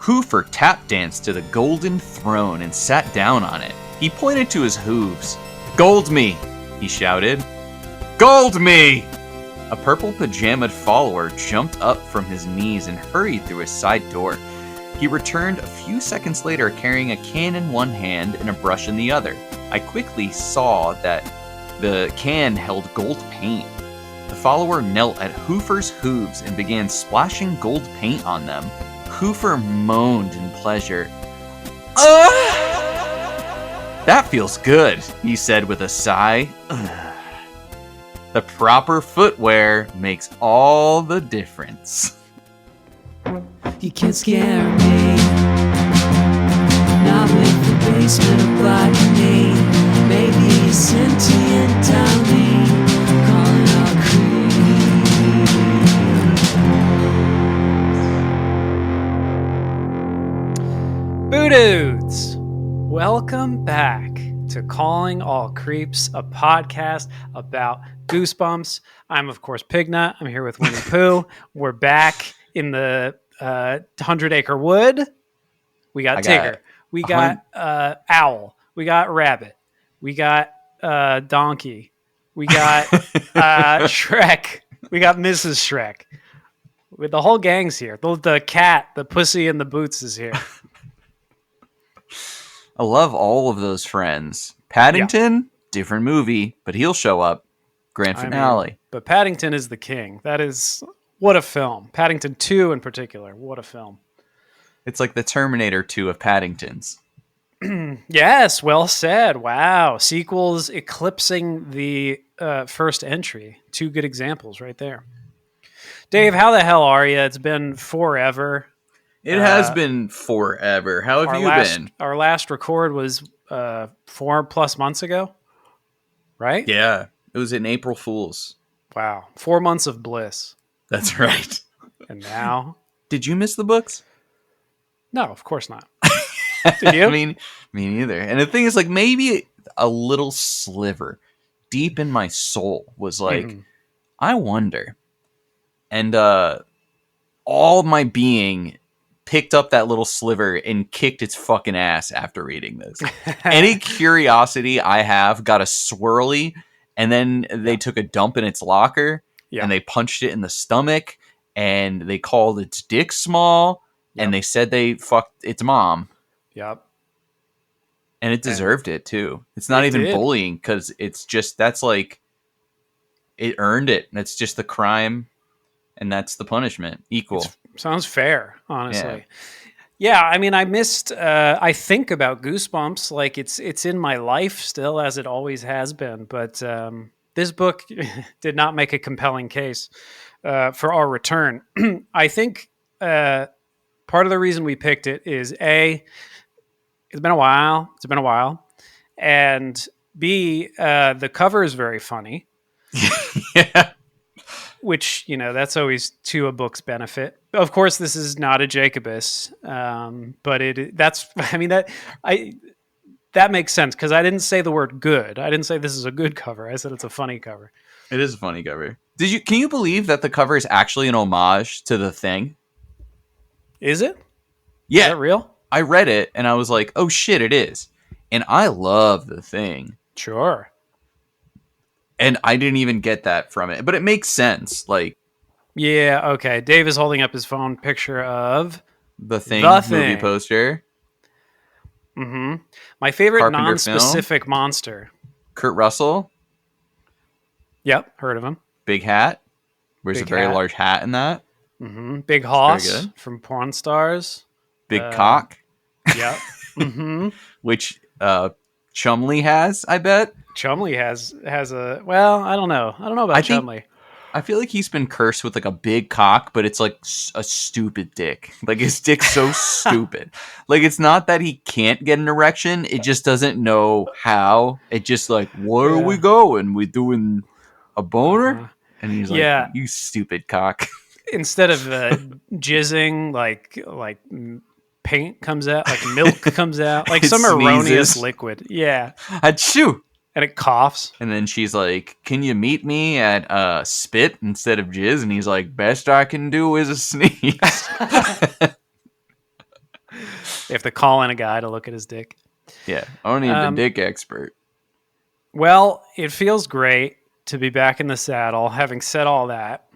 Hoofer tap danced to the golden throne and sat down on it. He pointed to his hooves. "Gold me!" he shouted. "Gold me!" A purple pajamaed follower jumped up from his knees and hurried through his side door. He returned a few seconds later carrying a can in one hand and a brush in the other. I quickly saw that the can held gold paint. The follower knelt at Hoofer's hooves and began splashing gold paint on them. Hoofer moaned in pleasure. "That feels good," he said with a sigh. The proper footwear makes all the difference. You can't scare me, not with the basement of botany. Maybe a sentient dummy, calling all creeps. Boo dudes! Welcome back to Calling All Creeps, a podcast about Goosebumps. I'm, of course, Pignut. I'm here with Winnie Pooh. We're back in the 100-acre wood. We got Tigger. We got Owl. We got Rabbit. We got Donkey. We got Shrek. We got Mrs. Shrek. With the whole gang's here. The cat, the pussy in the boots is here. I love all of those friends. Paddington, different movie, but he'll show up. Grand finale. But Paddington is the king. That is, what a film. Paddington 2 in particular. What a film. It's like the Terminator 2 of Paddingtons. Yes, well said. Wow. Sequels eclipsing the first entry. Two good examples right there. Dave, how the hell are you? It's been forever. It has been forever. How have you been? Our last record was 4+ months ago, right? Yeah, it was in April Fool's. Wow. 4 months of bliss. That's right. And now? Did you miss the books? No, of course not. Did you? I mean, me neither. And the thing is, like, maybe a little sliver deep in my soul was like, I wonder. And all my being picked up that little sliver and kicked its fucking ass after reading this. Any curiosity I have got a swirly, and then they took a dump in its locker, and they punched it in the stomach, and they called its dick small, and they said they fucked its mom. Yep. And it deserved it, too. It's not even bullying, because it's just, that's like, it earned it. That's just the crime, and that's the punishment. Equal. Sounds fair, honestly. Yeah, I mean, I missed, I think about Goosebumps, like it's in my life still, as it always has been, but this book did not make a compelling case for our return. I think part of the reason we picked it is A, it's been a while, and B, the cover is very funny. Yeah. Which, that's always to a book's benefit. Of course, this is not a Jacobus, but that makes sense because I didn't say the word good. I didn't say this is a good cover. I said it's a funny cover. It is a funny cover. Can you believe that the cover is actually an homage to The Thing? Is it? Yeah. Is that real? I read it and I was like, oh shit, it is. And I love The Thing. Sure. And I didn't even get that from it, but it makes sense. Like, yeah, okay. Dave is holding up his phone picture of The Thing movie poster. Mm-hmm. My favorite Carpenter non-specific monster. Kurt Russell. Yep, heard of him. Big hat. Wears a very large hat in that. Mm-hmm. Big Hoss from Pawn Stars. Big cock. Yep. Mm-hmm. Which Chumley has, I bet. Chumley has a, well, I don't know about Chumley. I feel like he's been cursed with like a big cock, but it's like a stupid dick. Like his dick's so stupid. Like it's not that he can't get an erection, it just doesn't know how. It just like, where are we going? We doing a boner? And he's like, you stupid cock. Instead of jizzing, like paint comes out, like milk comes out, like some erroneous liquid. Yeah. Achoo! And it coughs. And then she's like, can you meet me at spit instead of jizz? And he's like, best I can do is a sneeze. You have to call in a guy to look at his dick. Yeah, I don't need the dick expert. Well, it feels great to be back in the saddle. Having said all that,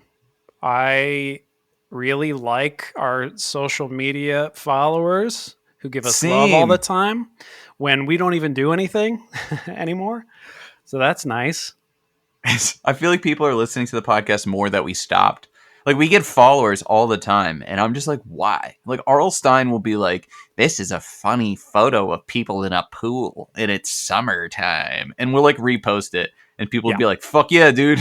I really like our social media followers who give us love all Same. the time when we don't even do anything anymore. So that's nice. I feel like people are listening to the podcast more that we stopped. Like, we get followers all the time, and I'm just like, why? Like, RL Stine will be like, this is a funny photo of people in a pool, and it's summertime. And we'll, like, repost it, and people will be like, fuck yeah, dude.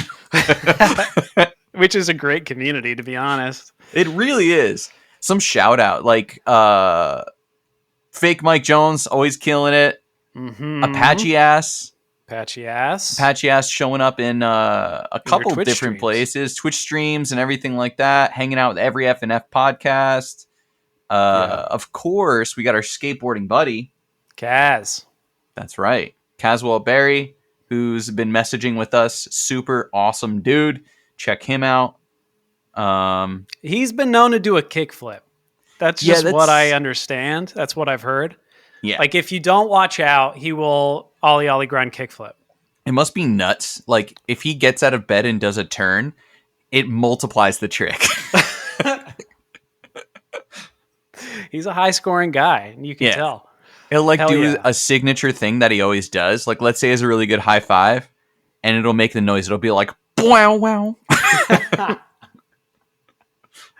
Which is a great community, to be honest. It really is. Some shout out, like, Fake Mike Jones, always killing it. Mm-hmm. Apache Ass. Patchy ass. Patchy Ass showing up in a couple Twitch different streams. places, Twitch streams and everything like that, hanging out with every F&F podcast. Of course, we got our skateboarding buddy. Kaz. That's right. Caswell Berry, who's been messaging with us. Super awesome dude. Check him out. He's been known to do a kickflip. That's just what I understand. That's what I've heard. Yeah. Like, if you don't watch out, he will ollie ollie grind kickflip. It must be nuts. Like, if he gets out of bed and does a turn, it multiplies the trick. He's a high scoring guy, and you can tell. He'll like Hell do yeah. a signature thing that he always does. Like, let's say it's a really good high five, and it'll make the noise. It'll be like, wow, wow. And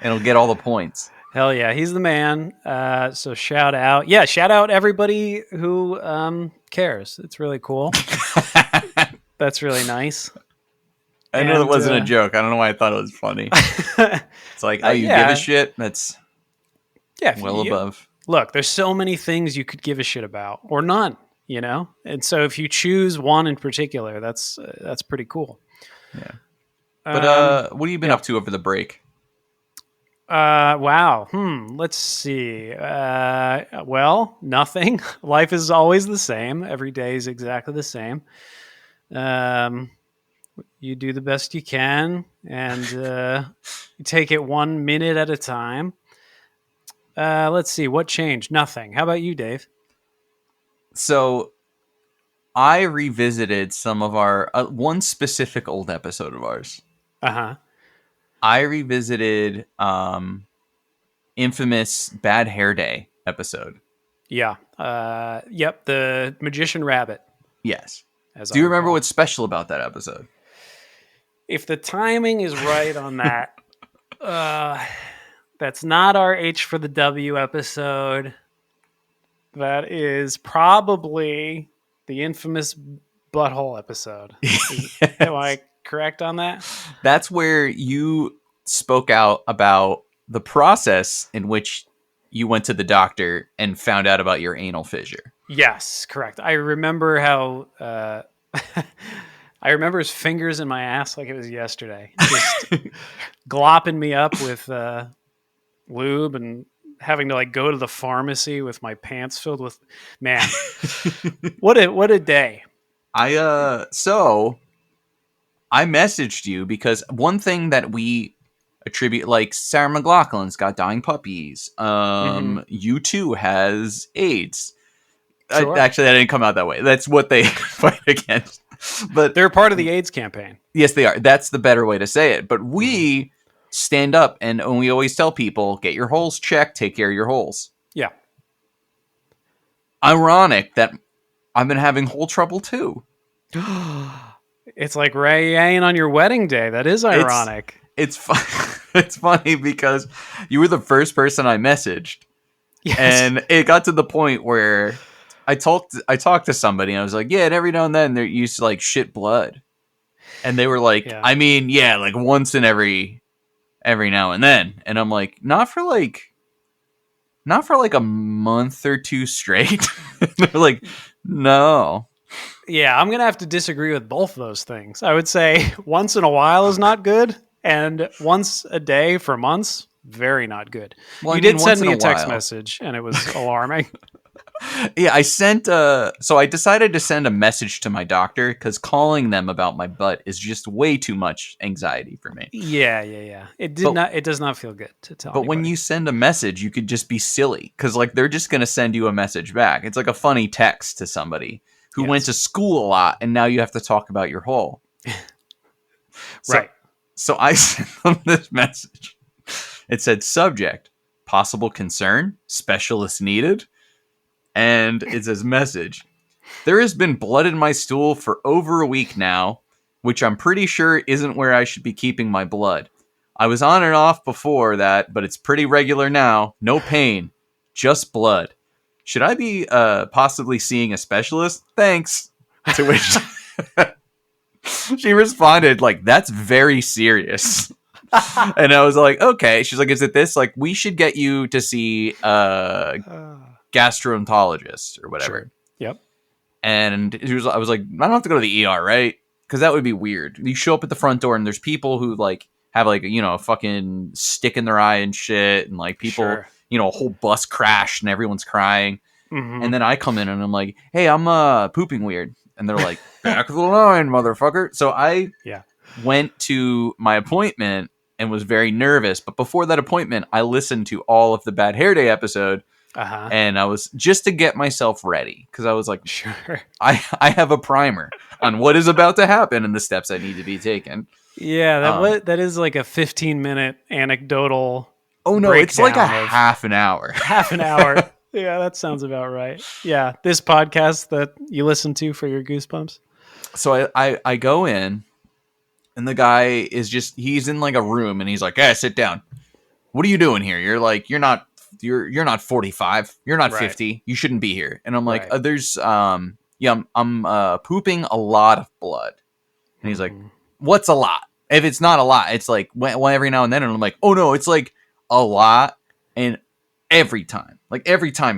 it'll get all the points. Hell yeah, he's the man. So shout out. Yeah, shout out everybody who cares. It's really cool. That's really nice. I know that wasn't a joke. I don't know why I thought it was funny. It's like, oh, you give a shit? That's well above. Look, there's so many things you could give a shit about, or none, you know? And so if you choose one in particular, that's pretty cool. Yeah. But what have you been up to over the break? Wow. Let's see. Well, nothing. Life is always the same. Every day is exactly the same. You do the best you can, and you take it 1 minute at a time. Let's see. What changed? Nothing. How about you, Dave? So I revisited some of our one specific old episode of ours. Uh-huh. I revisited infamous Bad Hair Day episode. Yeah. Yep. The Magician Rabbit. Yes. Do you remember recall. what's special about that episode? If the timing is right on that, that's not our H for the W episode. That is probably the infamous butthole episode. Am I correct on that? That's where you spoke out about the process in which you went to the doctor and found out about your anal fissure. Yes, correct. I remember how I remember his fingers in my ass like it was yesterday, just glopping me up with lube and having to like go to the pharmacy with my pants filled with what a day. So I messaged you because one thing that we attribute, like Sarah McLachlan's got dying puppies. U2 has AIDS. Sure. Actually, that didn't come out that way. That's what they fight against. But They're part of the AIDS campaign. yes, they are. That's the better way to say it. But we stand up and we always tell people, get your holes checked, take care of your holes. Yeah. Ironic that I've been having hole trouble too. It's like Ray ain't on your wedding day. That is ironic. It's funny because you were the first person I messaged. Yes. And it got to the point where I talked to somebody and I was like, yeah, and every now and then they're used to like shit blood. And they were like, Yeah. I mean, yeah, like once in every now and then. And I'm like, not for like a month or two straight. They're like, no. Yeah, I'm going to have to disagree with both those things. I would say once in a while is not good, and once a day for months, very not good. Well, you I mean, did send once in me a a text while. message, and it was alarming. Yeah, I sent so I decided to send a message to my doctor because calling them about my butt is just way too much anxiety for me. Yeah. But It does not feel good to tell but when anybody. you send a message, you could just be silly because like they're just gonna send you a message back. It's like a funny text to somebody who went Yes. to school a lot and now you have to talk about your hole. So Right. so I sent them this message. It said subject, possible concern, specialist needed, and it says message. There has been blood in my stool for over a week now, which I'm pretty sure isn't where I should be keeping my blood. I was on and off before that, but it's pretty regular now. No pain, just blood. Should I be possibly seeing a specialist? Thanks. To which she responded, like, that's very serious. And I was like, okay. She's like, is it this? Like, we should get you to see a gastroenterologist or whatever. Sure. Yep. And I was like, I don't have to go to the ER, right? Because that would be weird. You show up at the front door and there's people who like have like, you know, a fucking stick in their eye and shit. And like people, Sure. you know, a whole bus crashed and everyone's crying. Mhm. And then I come in and I'm like, hey, I'm pooping weird. And they're like, back of the line, motherfucker. So I Yeah. went to my appointment and was very nervous. But before that appointment, I listened to all of the Bad Hair Day episode. Uh-huh. And I was just to get myself ready because I was like, Sure. I have a primer on what is about to happen and the steps I need to be taken. Yeah, that is like a 15-minute anecdotal Oh no, it's like a breakdown of half an hour. half an hour. Yeah, that sounds about right. Yeah, this podcast that you listen to for your goosebumps. So I go in and the guy is just he's in like a room and he's like, "Hey, sit down. What are you doing here? You're like you're not 45. You're not Right. 50. You shouldn't be here." And I'm like, Right. "There's I'm pooping a lot of blood." And he's like, Mhm. "What's a lot?" If it's not a lot, it's like when every now and then. And I'm like, "Oh no, it's like a lot." And every time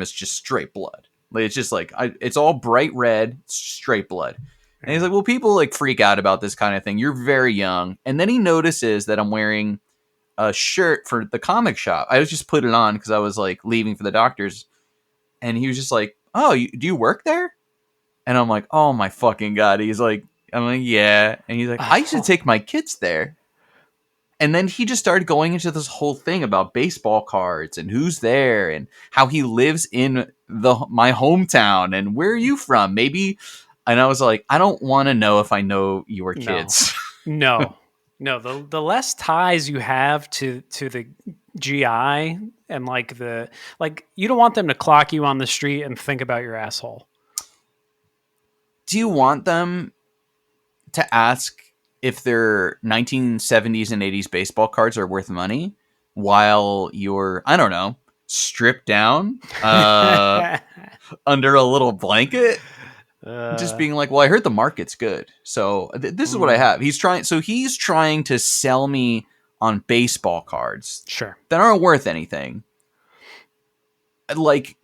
it's just straight blood. Like it's just like it's all bright red, straight blood. And he's like, "Well, people like freak out about this kind of thing. You're very young." And then he notices that I'm wearing a shirt for the comic shop. I was just put it on because I was like leaving for the doctor's, and he was just like, "Oh, do you work there?" And I'm like, "Oh my fucking god!" I'm like, "Yeah," and he's like, "I used to take my kids there." And then he just started going into this whole thing about baseball cards and who's there and how he lives in my hometown and where are you from? Maybe. And I was like, I don't want to know if I know your No. kids. No. The less ties you have to the GI and like you don't want them to clock you on the street and think about your asshole. Do you want them to ask if their 1970s and 80s baseball cards are worth money while you're, I don't know, stripped down under a little blanket? Just being like, well, I heard the market's good. So this is what I have. He's trying to sell me on baseball cards Sure. that aren't worth anything. Like,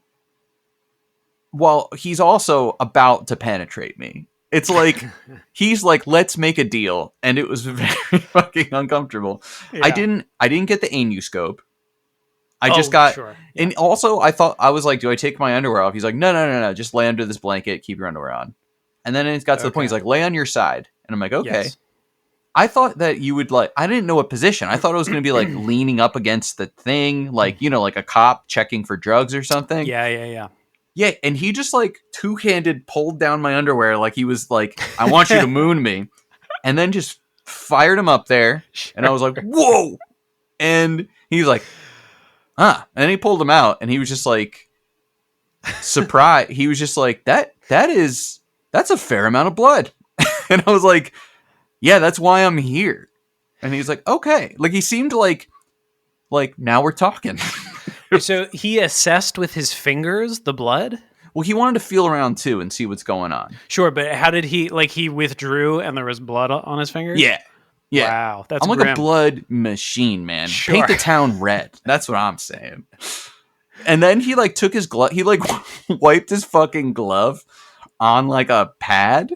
well, he's also about to penetrate me. It's like he's like, let's make a deal, and it was very fucking uncomfortable. Yeah. I didn't get the anuscope. I just got, sure. and also I was like, do I take my underwear off? He's like, no, just lay under this blanket, keep your underwear on. And then it got to the point, he's like, lay on your side, and I'm like, okay. Yes. I thought that you would like, I didn't know what position. I thought it was going to be like leaning up against the thing, like, you know, like a cop checking for drugs or something. Yeah. Yeah, and he just like two-handed pulled down my underwear like he was like, I want you to moon me. And then just fired him up there. Sure. And I was like, whoa. And he was like, and then he pulled him out and he was just like surprised. He was just like, that's a fair amount of blood. And I was like, yeah, that's why I'm here. And he's like, okay. Like he seemed like now we're talking. So he assessed with his fingers the blood? Well, he wanted to feel around too and see what's going on. Sure, but how did he withdrew and there was blood on his fingers? Yeah. Wow, that's I'm like grim. a blood machine, man. Sure. Paint the town red. That's what I'm saying. And then he like took his glove. He like wiped his fucking glove on like a pad.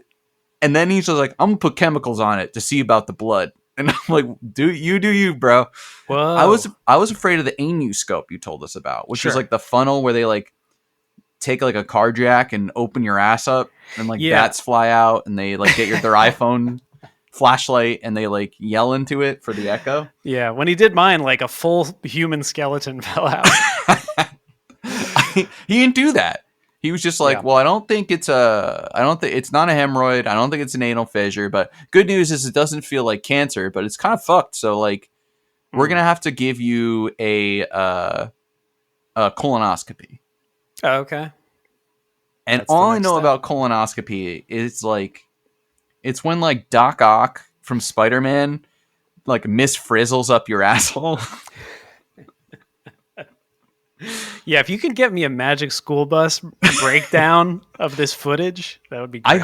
And then he's just like, I'm going to put chemicals on it to see about the blood. And I'm like, do you, bro. Whoa. I was afraid of the anuscope you told us about, which Sure. is like the funnel where they like take like a car jack and open your ass up and like Yeah. bats fly out and they like get their iPhone flashlight and they like yell into it for the echo. Yeah, when he did mine, like a full human skeleton fell out. He didn't do that. He was just like, Yeah. well, I don't think it's not a hemorrhoid. I don't think it's an anal fissure, but good news is it doesn't feel like cancer, but it's kind of fucked. So like, we're going to have to give you a colonoscopy. Oh, okay. And That's the all I next know step. about colonoscopy is like, it's when like Doc Ock from Spider-Man like Miss Frizzles up your asshole. Yeah, if you could get me a Magic School Bus breakdown of this footage, that would be great.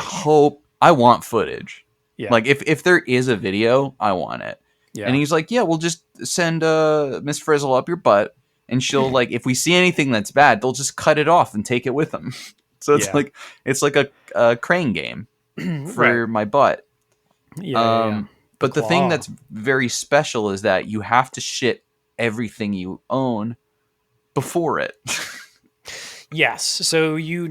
I want footage. Yeah. Like if there is a video, I want it. Yeah. And he's like, yeah, we'll just send Miss Frizzle up your butt, and she'll like, if we see anything that's bad, they'll just cut it off and take it with them. So it's like a crane game for my butt. Yeah. But the thing claw. that's very special is that you have to shit everything you own before it. Yes. So you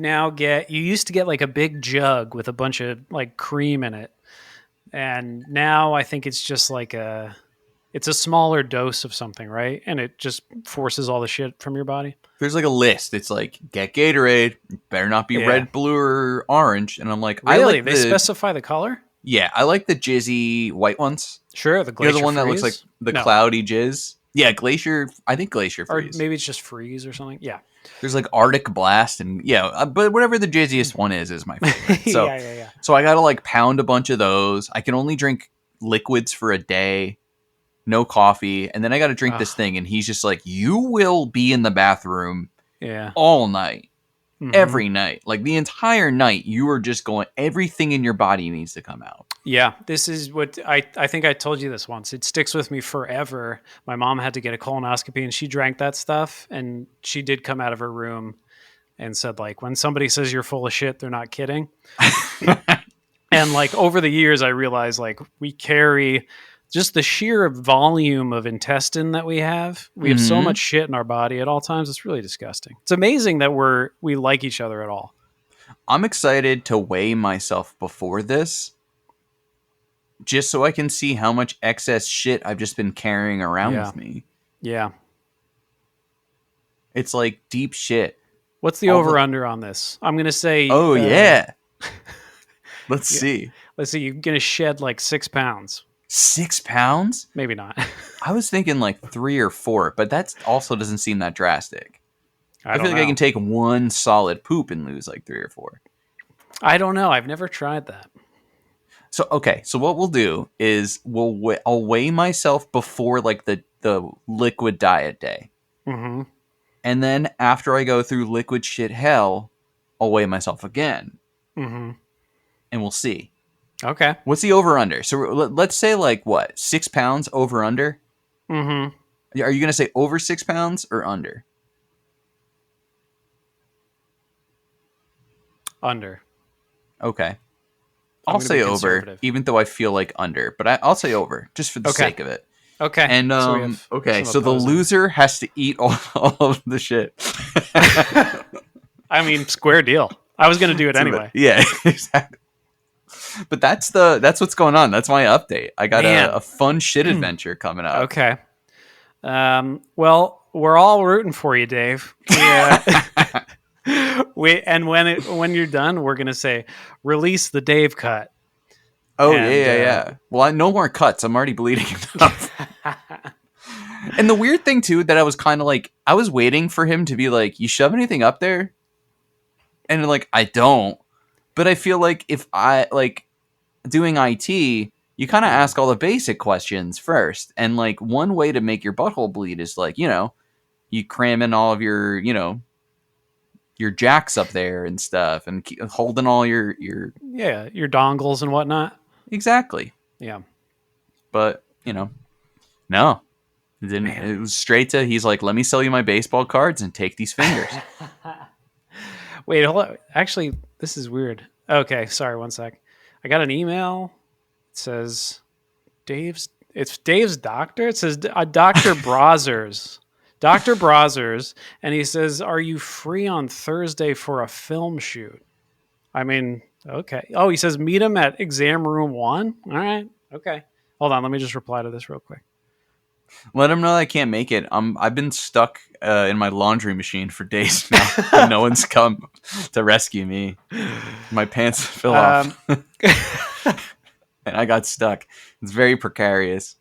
used to get like a big jug with a bunch of like cream in it. And now I think it's just like it's a smaller dose of something, right? And it just forces all the shit from your body. There's like a list. It's like, get Gatorade, better not be red, blue, or orange. And I'm like, Really? I like They specify the color? Yeah, I like the jizzy white ones. Sure, the glacier the one freeze? that looks like the No. cloudy jizz. Yeah, glacier. I think glacier Or freeze. maybe it's just freeze or something. Yeah. There's like Arctic blast and but whatever the jizziest one is my favorite. So yeah. so I gotta like pound a bunch of those. I can only drink liquids for a day, no coffee, and then I gotta drink this thing. And he's just like, you will be in the bathroom all night. Every night, like the entire night, you are just going, everything in your body needs to come out. Yeah, this is what I think I told you this once. It sticks with me forever. My mom had to get a colonoscopy and she drank that stuff, and she did come out of her room and said, like, when somebody says you're full of shit, they're not kidding. And like over the years, I realized like we carry just the sheer volume of intestine that we have. We have so much shit in our body at all times. It's really disgusting. It's amazing that we like each other at all. I'm excited to weigh myself before this, just so I can see how much excess shit I've just been carrying around with me. Yeah. It's like deep shit. What's the over-under on this? I'm going to say... Oh, yeah. Let's see. Let's see. You're going to shed like 6 pounds. 6 pounds? Maybe not. I was thinking like 3 or 4, but that also doesn't seem that drastic. I feel like I can take one solid poop and lose like 3 or 4. I don't know. I've never tried that. So, okay. So what we'll do is I'll weigh myself before like the liquid diet day. Mm-hmm. And then after I go through liquid shit hell, I'll weigh myself again. Mm-hmm. And we'll see. Okay. What's the over-under? So let's say like what? 6 pounds over-under? Mm-hmm. Are you going to say over 6 pounds or under? Under. Okay. I'll say over, even though I feel like under. But I'll say over, just for the sake of it. Okay. And so the loser has to eat all of the shit. I mean, square deal. I was going to do it anyway. Yeah, exactly. But that's what's going on. That's my update. I got a fun shit adventure coming up. Okay. Well, we're all rooting for you, Dave. Yeah. When you're done, we're gonna say, release the Dave cut. Oh, yeah. Well, no more cuts. I'm already bleeding enough. And the weird thing too, that I was kind of like, I was waiting for him to be like, you shove anything up there? And like, I don't. But I feel like if I like doing IT, you kind of ask all the basic questions first. And like one way to make your butthole bleed is like, you cram in all of your, your jacks up there and stuff, and keep holding all your your dongles and whatnot. Exactly. Yeah. But no, it didn't. It was straight to, he's like, let me sell you my baseball cards and take these fingers. Wait, hold on. Actually, this is weird. Okay, sorry, one sec. I got an email. It says it's Dave's doctor. It says Dr. Brazers Dr. Brazers, and he says, "Are you free on Thursday for a film shoot?" I mean, okay. Oh, he says, "Meet him at exam room 1." All right. Okay. Hold on. Let me just reply to this real quick. Let him know I can't make it. I've been stuck in my laundry machine for days now. And no one's come to rescue me. My pants fell off. And I got stuck. It's very precarious.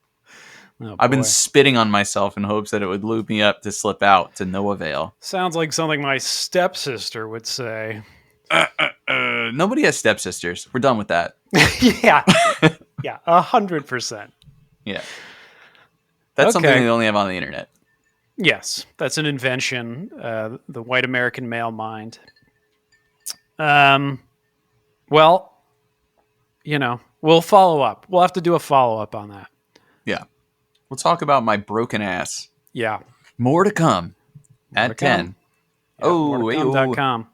Oh, I've been boy. spitting on myself in hopes that it would lube me up to slip out, to no avail. Sounds like something my stepsister would say. Nobody has stepsisters. We're done with that. Yeah. Yeah. 100%. Yeah. That's something Okay. they only have on the internet. Yes. That's an invention. The white American male mind. Well, we'll follow up. We'll have to do a follow up on that. Yeah. We'll talk about my broken ass. Yeah. More to come at to 10. come. Yeah, morectocome.com.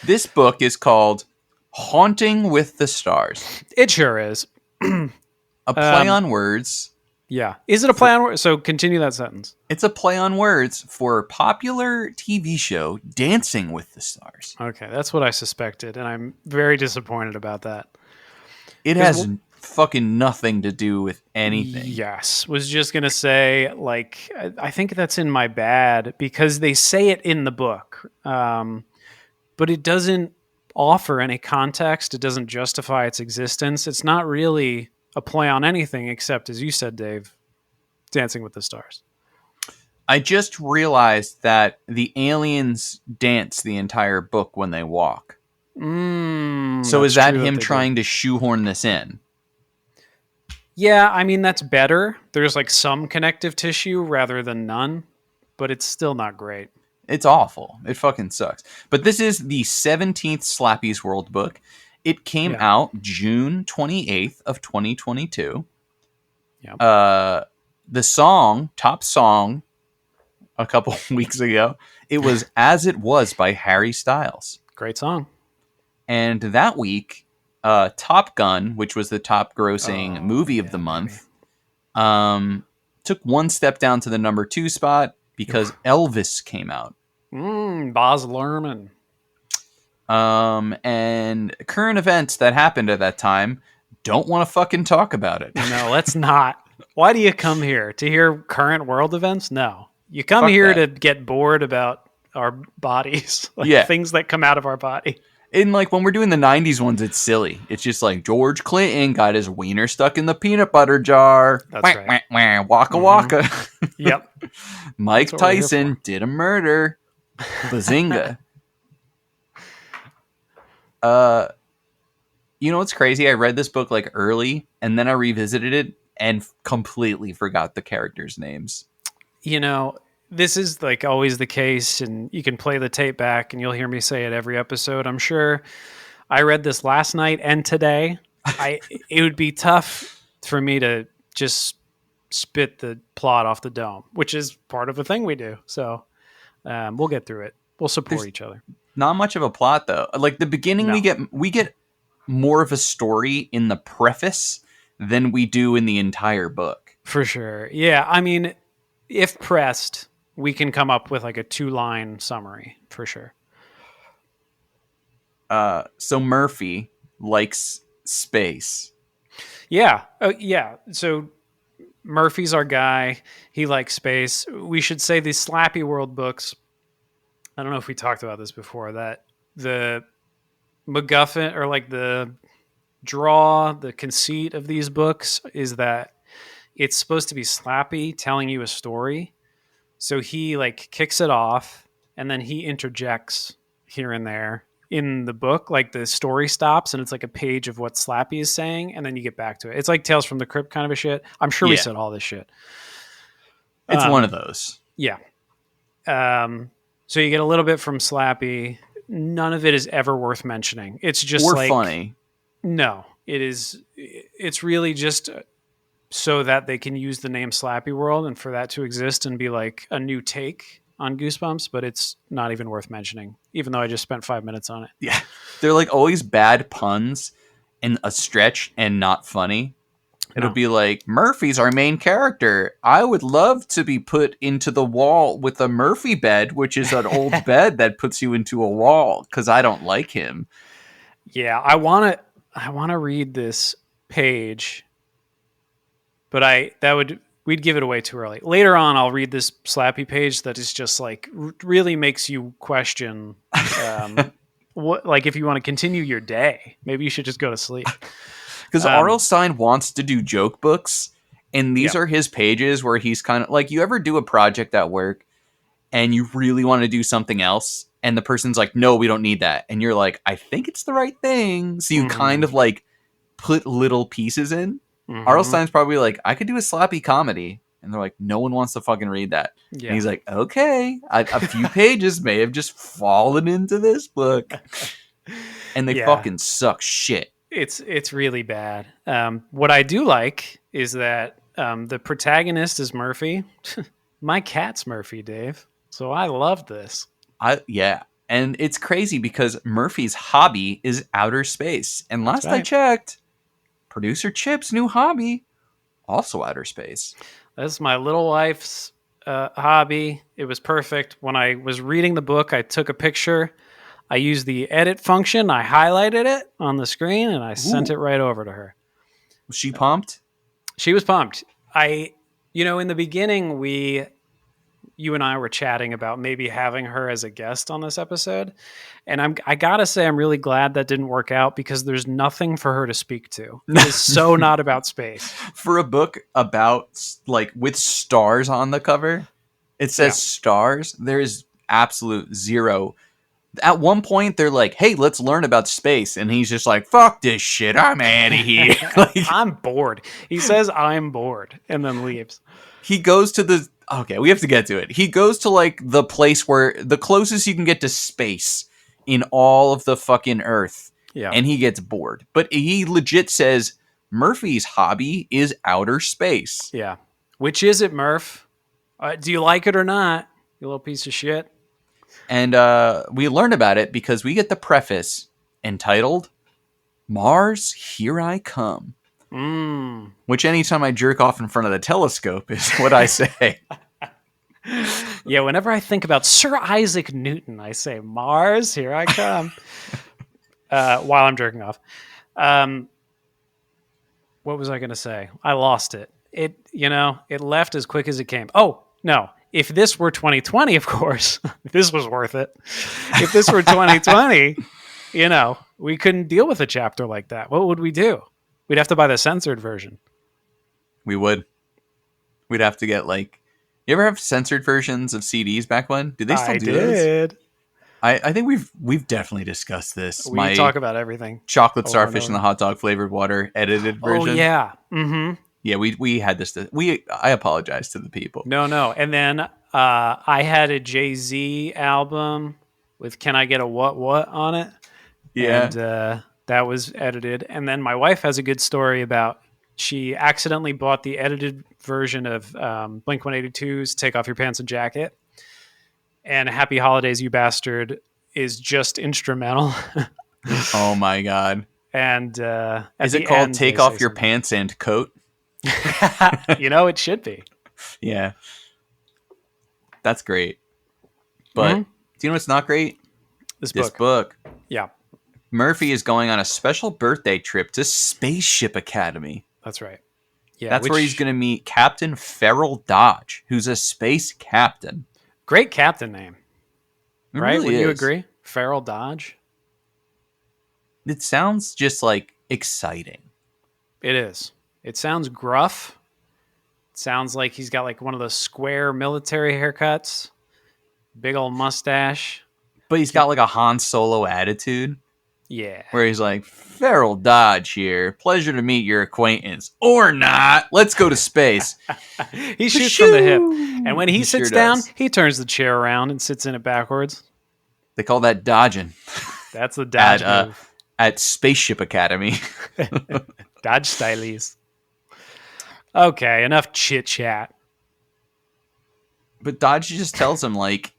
This book is called Haunting with the Stars. It sure is. A play on words. Yeah. Is it a play on words? So continue that sentence. It's a play on words for a popular TV show, Dancing with the Stars. Okay. That's what I suspected. And I'm very disappointed about that. It has fucking nothing to do with anything. Yes. Was just going to say, like, I think that's in my bad because they say it in the book. But it doesn't offer any context. It doesn't justify its existence. It's not really a play on anything except, as you said, Dave, Dancing with the Stars. I just realized that the aliens dance the entire book when they walk. So is that him trying to shoehorn this in? Yeah, I mean, that's better. There's like some connective tissue rather than none, but it's still not great. It's awful. It fucking sucks. But this is the 17th Slappy's World book. It came out June 28th of 2022. Yep. The song, top song, a couple weeks ago, it was As It Was by Harry Styles. Great song. And that week, Top Gun, which was the top grossing movie of the month, took one step down to the number 2 spot because Elvis came out. Baz Luhrmann. And current events that happened at that time, don't want to fucking talk about it. No, let's not. Why do you come here? To hear current world events? No. You come here to get bored about our bodies. Things that come out of our body. And like when we're doing the 90s ones, it's silly. It's just like George Clinton got his wiener stuck in the peanut butter jar. That's right. Waka waka. Yep. Mike Tyson did a murder. Bazinga. You know what's crazy? I read this book like early and then I revisited it and completely forgot the characters' names. This is like always the case, and you can play the tape back and you'll hear me say it every episode, I'm sure. I read this last night and today. It would be tough for me to just spit the plot off the dome, which is part of the thing we do. So we'll get through it. We'll support each other. Not much of a plot though. Like the beginning, we get more of a story in the preface than we do in the entire book. For sure. Yeah. I mean, if pressed, we can come up with like a 2-line summary for sure. So Murphy likes space. Yeah. Yeah. So Murphy's our guy. He likes space. We should say these Slappy World books. I don't know if we talked about this before, that the MacGuffin or like the conceit of these books is that it's supposed to be Slappy telling you a story. So he like kicks it off and then he interjects here and there in the book. Like the story stops and it's like a page of what Slappy is saying. And then you get back to it. It's like Tales from the Crypt kind of a shit. I'm sure we said all this shit. It's one of those. Yeah. So you get a little bit from Slappy. None of it is ever worth mentioning. It's just funny. No, it's really just so that they can use the name Slappy World and for that to exist and be like a new take on Goosebumps, but it's not even worth mentioning, even though I just spent 5 minutes on it. Yeah. They're like always bad puns and a stretch and not funny. It'll No. be like, Murphy's our main character. I would love to be put into the wall with a Murphy bed, which is an old bed that puts you into a wall because I don't like him. Yeah, I want to read this page, but we'd give it away too early. Later on, I'll read this Slappy page that is just like really makes you question what, like, if you want to continue your day, maybe you should just go to sleep. Because RL Stine wants to do joke books, and these Yeah. are his pages where he's kind of like, you ever do a project at work and you really want to do something else, and the person's like, no, we don't need that. And you're like, I think it's the right thing. So you kind of like put little pieces in. R.L. Stine's probably like, I could do a Slappy comedy. And they're like, no one wants to fucking read that. Yeah. And he's like, okay, a few pages may have just fallen into this book. And they Yeah. fucking suck shit. It's really bad. What I do like is that the protagonist is Murphy. My cat's Murphy, Dave. So I love this. Yeah. And it's crazy because Murphy's hobby is outer space. And last I checked, producer Chip's new hobby, also outer space. That's my little wife's hobby. It was perfect. When I was reading the book, I took a picture. I used the edit function. I highlighted it on the screen, and I sent it right over to her. Was she pumped? She was pumped. In the beginning, you and I were chatting about maybe having her as a guest on this episode. And I gotta say, I'm really glad that didn't work out because there's nothing for her to speak to. It is so not about space. For a book about, like, with stars on the cover, it says stars. There's absolute zero. At one point, they're like, hey, let's learn about space. And he's just like, fuck this shit. I'm out of here. Like, I'm bored. He says, I'm bored, and then leaves. He goes to okay, we have to get to it. He goes to, like, the place where the closest you can get to space in all of the fucking Earth. Yeah. And he gets bored. But he legit says Murphy's hobby is outer space. Yeah. Which is it, Murph? Do you like it or not? You little piece of shit. And we learn about it because we get the preface entitled Mars, Here I Come. Which anytime I jerk off in front of the telescope is what I say. Yeah, whenever I think about Sir Isaac Newton, I say, Mars, here I come. While I'm jerking off. What was I going to say? I lost it. It left as quick as it came. Oh, no. If this were 2020, of course, this was worth it. If this were 2020, we couldn't deal with a chapter like that. What would we do? We'd have to buy the censored version. We would. We'd have to get, like... You ever have censored versions of CDs back when? Did they still do this? I think we've definitely discussed this. We talk about everything. Chocolate starfish and the hot dog flavored water edited version. Oh, yeah. Mm-hmm. Yeah, we had this. I apologize to the people. No. And then I had a Jay-Z album with Can I Get a What on it? Yeah. And that was edited. And then my wife has a good story about she accidentally bought the edited version of Blink-182's Take Off Your Pants and Jacket. And Happy Holidays, You Bastard is just instrumental. Oh, my God. And is it called Take Off Your Pants and Coat? It should be. Yeah. That's great. But do you know what's not great? This book. Yeah. Murphy is going on a special birthday trip to Spaceship Academy. That's right. Yeah. That's where he's going to meet Captain Farrell Dodge, who's a space captain. Great captain name. Right? Really Would you is. agree? Farrell Dodge? It sounds just, like, exciting. It is. It sounds gruff. It sounds like he's got, like, one of those square military haircuts. Big old mustache. But he's got, like, a Han Solo attitude. Yeah. Where he's like, Farrell Dodge here. Pleasure to meet your acquaintance. Or not. Let's go to space. He shoots from the hip. And when he sits sure down, does. he turns the chair around and sits in it backwards. They call that dodging. That's the Dodge move. At Spaceship Academy. Dodge stylies. Okay, enough chit chat. But Dodge just tells him, like,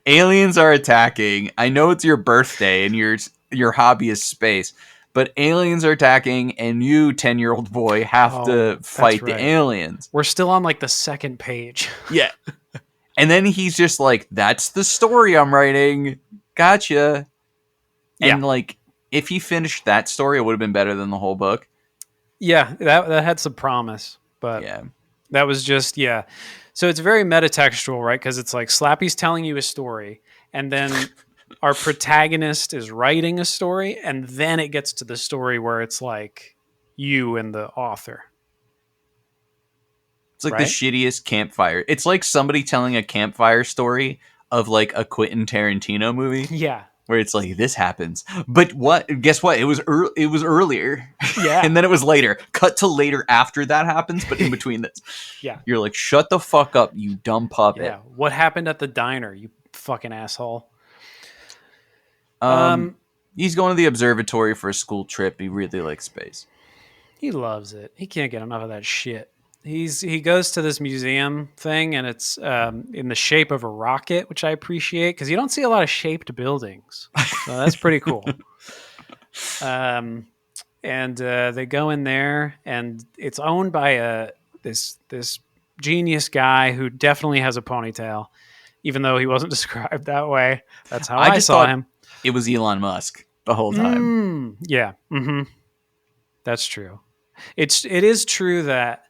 aliens are attacking. I know it's your birthday and your hobby is space, but aliens are attacking, and you, 10-year-old boy, have Oh, to that's fight right. the aliens. We're still on like the second page. Yeah. And then he's just like, that's the story I'm writing. Gotcha. And Yeah. like, if he finished that story, it would have been better than the whole book. Yeah, that had some promise, but Yeah. that was just So it's very metatextual, right? Because it's like Slappy's telling you a story, and then our protagonist is writing a story, and then it gets to the story where it's like you and the author, It's like the right? shittiest campfire. It's like somebody telling a campfire story of like a Quentin Tarantino movie Yeah, where it's like this happens. But what? Guess what? It was earlier. yeah, And then it was later. Cut to later after that happens, but in between this. yeah, You're like, "Shut the fuck up, you dumb puppet." yeah. What happened at the diner? You fucking asshole. Um Um, he's going to the observatory for a school trip. He really likes space. he loves it. He can't get enough of that shit. He goes to this museum thing, and it's in the shape of a rocket, which I appreciate because you don't see a lot of shaped buildings, so that's pretty cool. And they go in there, and it's owned by this genius guy who definitely has a ponytail, even though he wasn't described that way. That's how I I just saw thought him. it was Elon Musk the whole time. Yeah, that's true. It is true that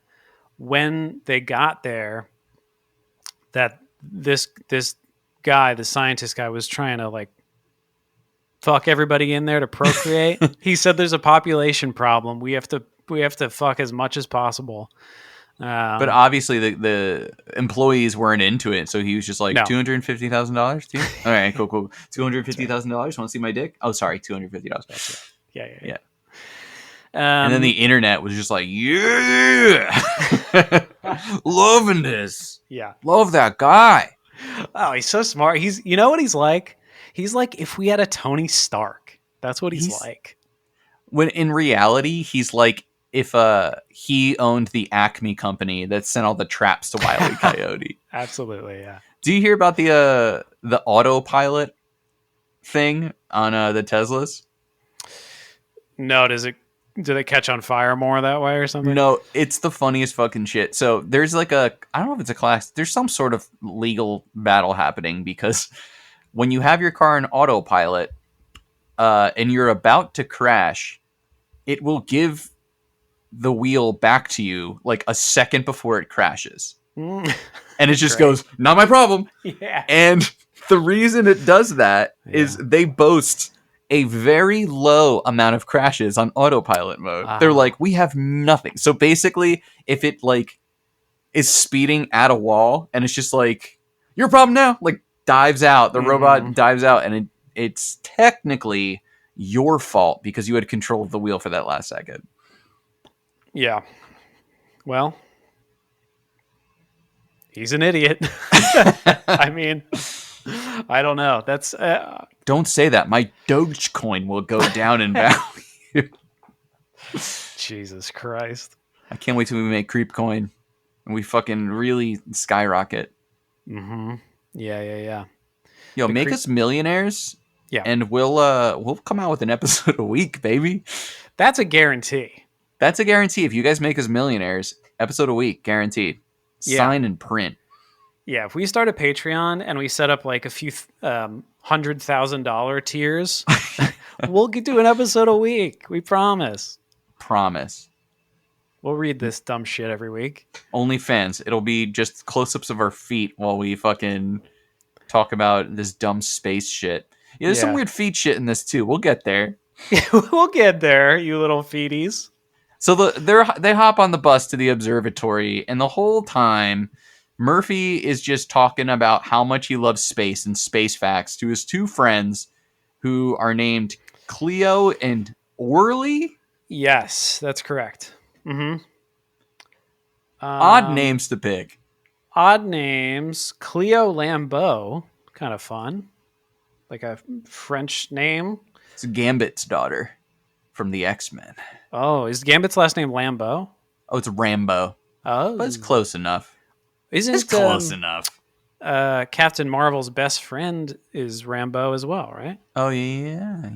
when they got there, that this guy, the scientist guy, was trying to like fuck everybody in there to procreate. He said there's a population problem. We have to fuck as much as possible. But obviously the employees weren't into it, so he was just like No. $250,000. All right, cool. $250,000. Want to see my dick? Oh, sorry, $250. Yeah. And then the internet was just like, yeah, loving this. Yeah. Love that guy. Oh, he's so smart. You know what he's like? He's like if we had a Tony Stark. That's what he's like. When in reality, he's like if he owned the Acme company that sent all the traps to Wile E. Coyote. Absolutely, yeah. Do you hear about the autopilot thing on the Teslas? No, do they catch on fire more that way or something? No, it's the funniest fucking shit. So there's like I don't know if it's a class, there's some sort of legal battle happening because when you have your car in autopilot and you're about to crash, it will give the wheel back to you like a second before it crashes. And it just goes, not my problem. Yeah. And the reason it does that is they boast a very low amount of crashes on autopilot mode. They're like, we have nothing. So basically, if it like is speeding at a wall and it's just like, your problem now, like dives out, the robot dives out, and it's technically your fault because you had control of the wheel for that last second. Yeah. Well, he's an idiot. I mean, I don't know. That's don't say that. My Dogecoin will go down in value. Jesus Christ. I can't wait till we make Creepcoin and we fucking really skyrocket. Yeah. Yo, make us millionaires. Yeah. And we'll come out with an episode a week, baby. That's a guarantee. That's a guarantee. If you guys make us millionaires, episode a week, guaranteed. Sign and print. Yeah, if we start a Patreon and we set up like a few $100,000 tiers, we'll do an episode a week. We promise. Promise. We'll read this dumb shit every week. OnlyFans. It'll be just close-ups of our feet while we fucking talk about this dumb space shit. Yeah, there's some weird feet shit in this too. We'll get there. We'll get there, you little feeties. So they hop on the bus to the observatory, and the whole time Murphy is just talking about how much he loves space and space facts to his two friends who are named Cleo and Orly. Yes, that's correct. Odd names to pick. Odd names. Cleo Lambeau. Kind of fun. Like a French name. It's Gambit's daughter from the X-Men. Oh, is Gambit's last name Lambeau? Oh, it's Rambo. Oh. But it's close enough. It's close enough. Captain Marvel's best friend is Rambo as well, right? Oh, yeah.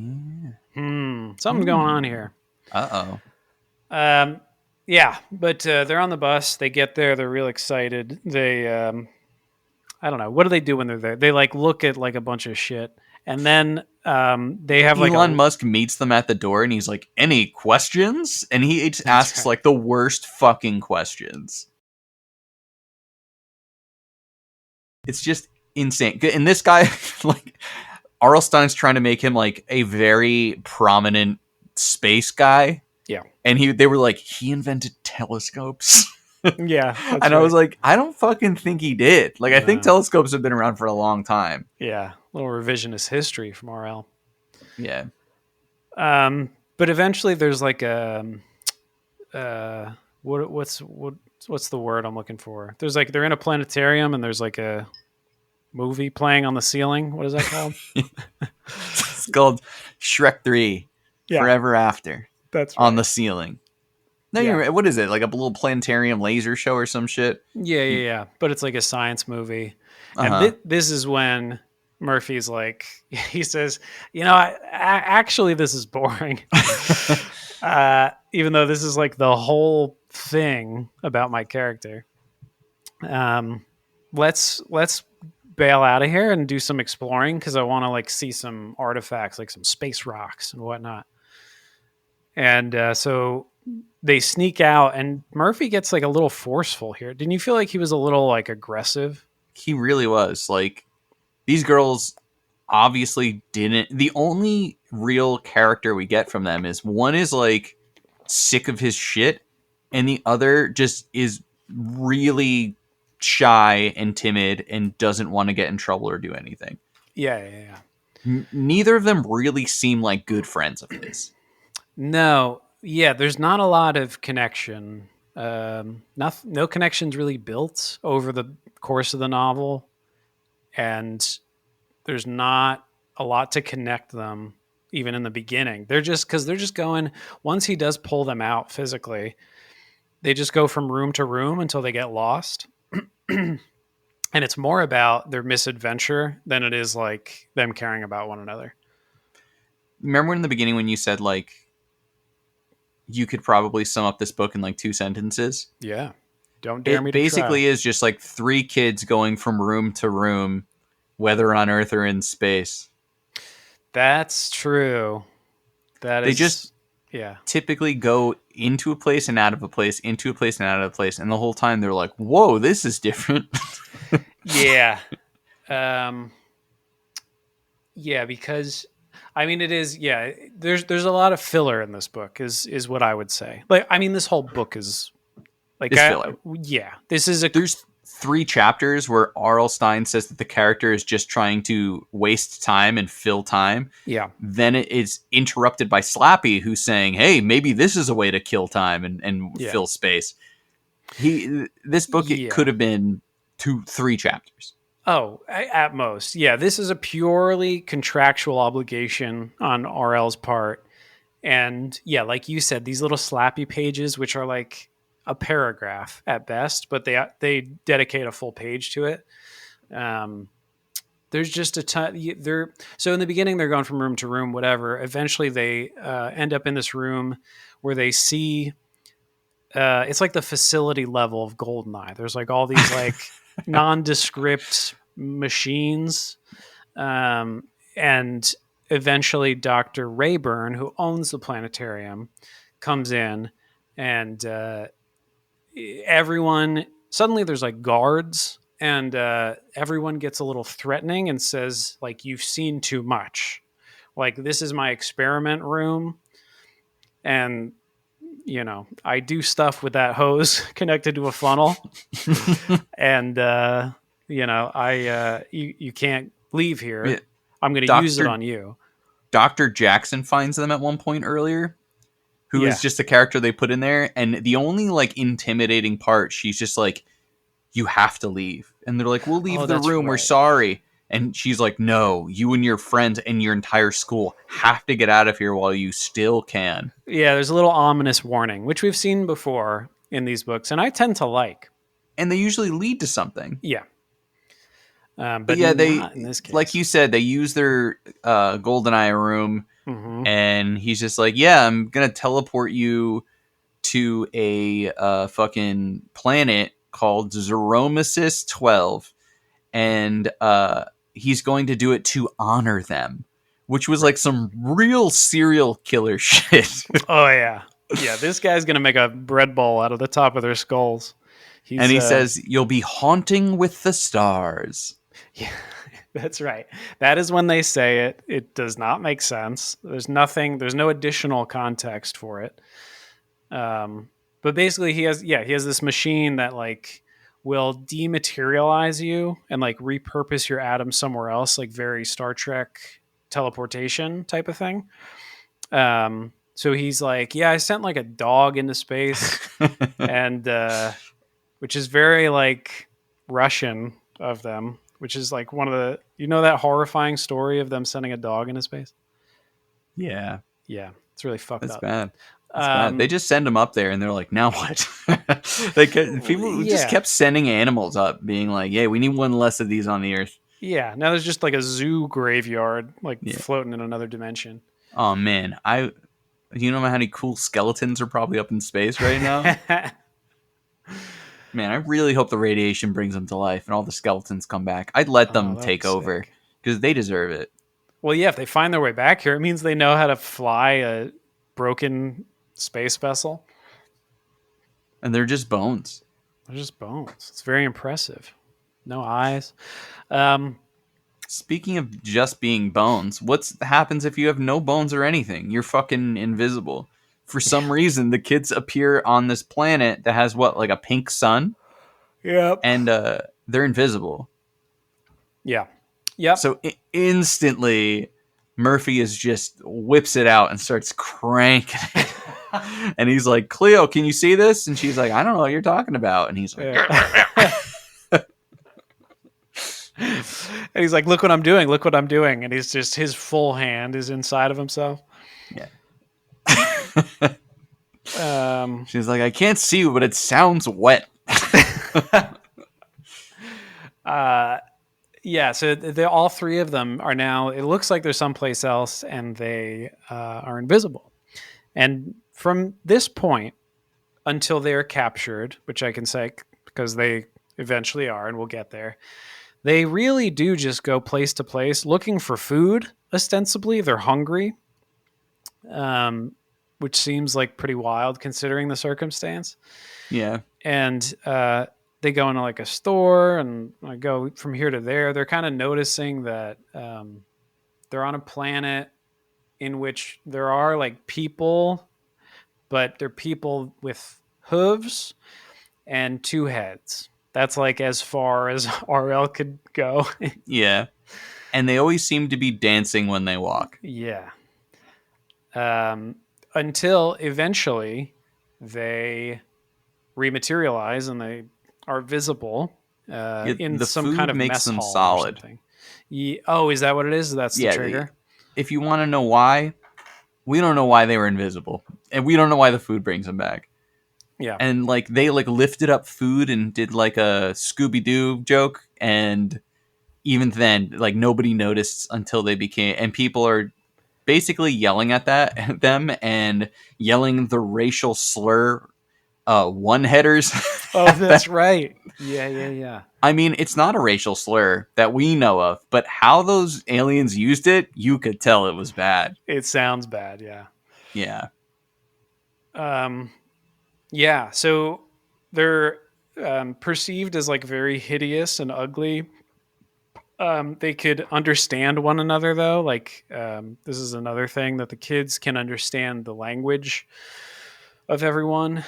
Something's going on here. Uh-oh. Yeah, but they're on the bus. They get there. They're real excited. They, I don't know. What do they do when they're there? They like look at like a bunch of shit, and then they have like Elon Musk meets them at the door and he's like, any questions? And he just asks right. like the worst fucking questions. It's just insane. And this guy, like, RL Stine's trying to make him like a very prominent space guy. Yeah. And they were like, he invented telescopes. Yeah, that's And I was like, I don't fucking think he did. Like, I think No. telescopes have been around for a long time. Yeah, a little revisionist history from RL. Yeah. But eventually, there's like a what's the word I'm looking for? There's like they're in a planetarium and there's like a movie playing on the ceiling. What is that called? It's called Shrek 3 Yeah. Forever After That's on the ceiling. No, Yeah. you're right. What is it? Like a little planetarium laser show or some shit? Yeah. But it's like a science movie, and Uh-huh. this is when Murphy's like, he says, actually, this is boring. Even though this is like the whole thing about my character. Let's bail out of here and do some exploring because I want to like see some artifacts, like some space rocks and whatnot. And so they sneak out, and Murphy gets like a little forceful here. Didn't you feel like he was a little like aggressive? He really was. Like, these girls obviously didn't. The only real character we get from them is one is like sick of his shit, and the other just is really shy and timid and doesn't want to get in trouble or do anything. Yeah. Neither of them really seem like good friends of his. No, yeah, there's not a lot of connection. No connections really built over the course of the novel, and there's not a lot to connect them even in the beginning. They're just going. Once he does pull them out physically, they just go from room to room until they get lost. And it's more about their misadventure than it is like them caring about one another. Remember in the beginning when you said like you could probably sum up this book in like 2 sentences? Yeah. Don't dare me to basically try. is just like 3 kids going from room to room, whether on Earth or in space. That's true. They just yeah. typically go into a place and out of a place, into a place and out of a place, and the whole time they're like, "Whoa, this is different." Yeah. Yeah, because I mean it is, yeah, there's a lot of filler in this book is what I would say. Like I mean this whole book is like It's filler. Yeah. This is There's 3 chapters where R.L. Stine says that the character is just trying to waste time and fill time. Yeah. Then it is interrupted by Slappy, who's saying, "Hey, maybe this is a way to kill time and Yeah. fill space." This book it could have been 2-3 chapters. Oh, at most. Yeah, this is a purely contractual obligation on RL's part. And yeah, like you said, these little Slappy pages, which are like a paragraph at best, but they dedicate a full page to it. There's just a ton. So in the beginning, they're going from room to room, whatever. Eventually, they end up in this room where they see. It's like the facility level of Goldeneye. There's like all these like nondescript machines, and eventually Dr. Rayburn, who owns the planetarium, comes in, and everyone suddenly there's like guards, and everyone gets a little threatening and says like, "You've seen too much. Like this is my experiment room, and." I do stuff with that hose connected to a funnel, and you can't leave here. Yeah. I'm going to use it on you. Dr. Jackson finds them at one point earlier, who is just a character they put in there, and the only like intimidating part, she's just like, "You have to leave," and they're like, "We'll leave the room. We're sorry." And she's like, "No, you and your friends and your entire school have to get out of here while you still can." Yeah, there's a little ominous warning, which we've seen before in these books, and I tend to like. And they usually lead to something. Yeah. But yeah, not in this case. like you said, they use their GoldenEye room Mm-hmm. And he's just like, yeah, I'm gonna teleport you to a fucking planet called Zeromesis 12, and he's going to do it to honor them, which was like some real serial killer shit. Oh yeah, yeah. This guy's gonna make a bread bowl out of the top of their skulls. And He's he says, you'll be haunting with the stars. yeah, that's right. That is when they say it. It does not make sense. There's nothing. There's no additional context for it. But basically, he has this machine that like will dematerialize you and like repurpose your atoms somewhere else, like very Star Trek teleportation type of thing. So he's like, yeah, I sent like a dog into space, and which is very like Russian of them. Which is like one of the that horrifying story of them sending a dog into space. Yeah, Yeah, it's really fucked that's up. bad. That's bad. They just send them up there, and they're like, "Now what?" People just kept sending animals up, being like, "Yeah, we need one less of these on the Earth." Yeah, now there's just like a zoo graveyard, like floating in another dimension. Oh man, you know how many cool skeletons are probably up in space right now? Man, I really hope the radiation brings them to life and all the skeletons come back. I'd let them take over because they deserve it. Well, yeah, if they find their way back here, it means they know how to fly a broken space vessel. And they're just bones. They're just bones. It's very impressive. No eyes. Speaking of just being bones, what happens if you have no bones or anything? You're fucking invisible. For some reason, the kids appear on this planet that has like a pink sun? Yep. And they're invisible. Yeah. Yep. So instantly, Murphy just whips it out and starts cranking it. And he's like, Cleo, can you see this? And she's like, I don't know what you're talking about. And he's like, and he's like, look what I'm doing. Look what I'm doing. And he's just, his full hand is inside of himself. Yeah. She's like, I can't see you, but it sounds wet. Yeah, so all three of them are now, it looks like they're someplace else, and they are invisible. And from this point until they're captured, which I can say because they eventually are, and we'll get there, they really do just go place to place looking for food, ostensibly. They're hungry, which seems like pretty wild considering the circumstance. Yeah. And they go into like a store and go from here to there. They're kind of noticing that they're on a planet in which there are like people, but they're people with hooves and two heads. That's like as far as RL could go. Yeah. And they always seem to be dancing when they walk. Yeah. Until eventually they rematerialize and they are visible in some kind of makes mess them hall solid. or something. Yeah. Oh, is that what it is? That's the trigger? If you want to know why, we don't know why they were invisible. And we don't know why the food brings them back. Yeah. And like they like lifted up food and did like a Scooby-Doo joke, and even then like nobody noticed until they became, and people are basically yelling at them and yelling the racial slur one-headers. Oh, that's right. Yeah. I mean, it's not a racial slur that we know of, but how those aliens used it, you could tell it was bad. It sounds bad, yeah. Yeah. Yeah, so they're perceived as like very hideous and ugly. They could understand one another though. Like this is another thing that the kids can understand the language of everyone,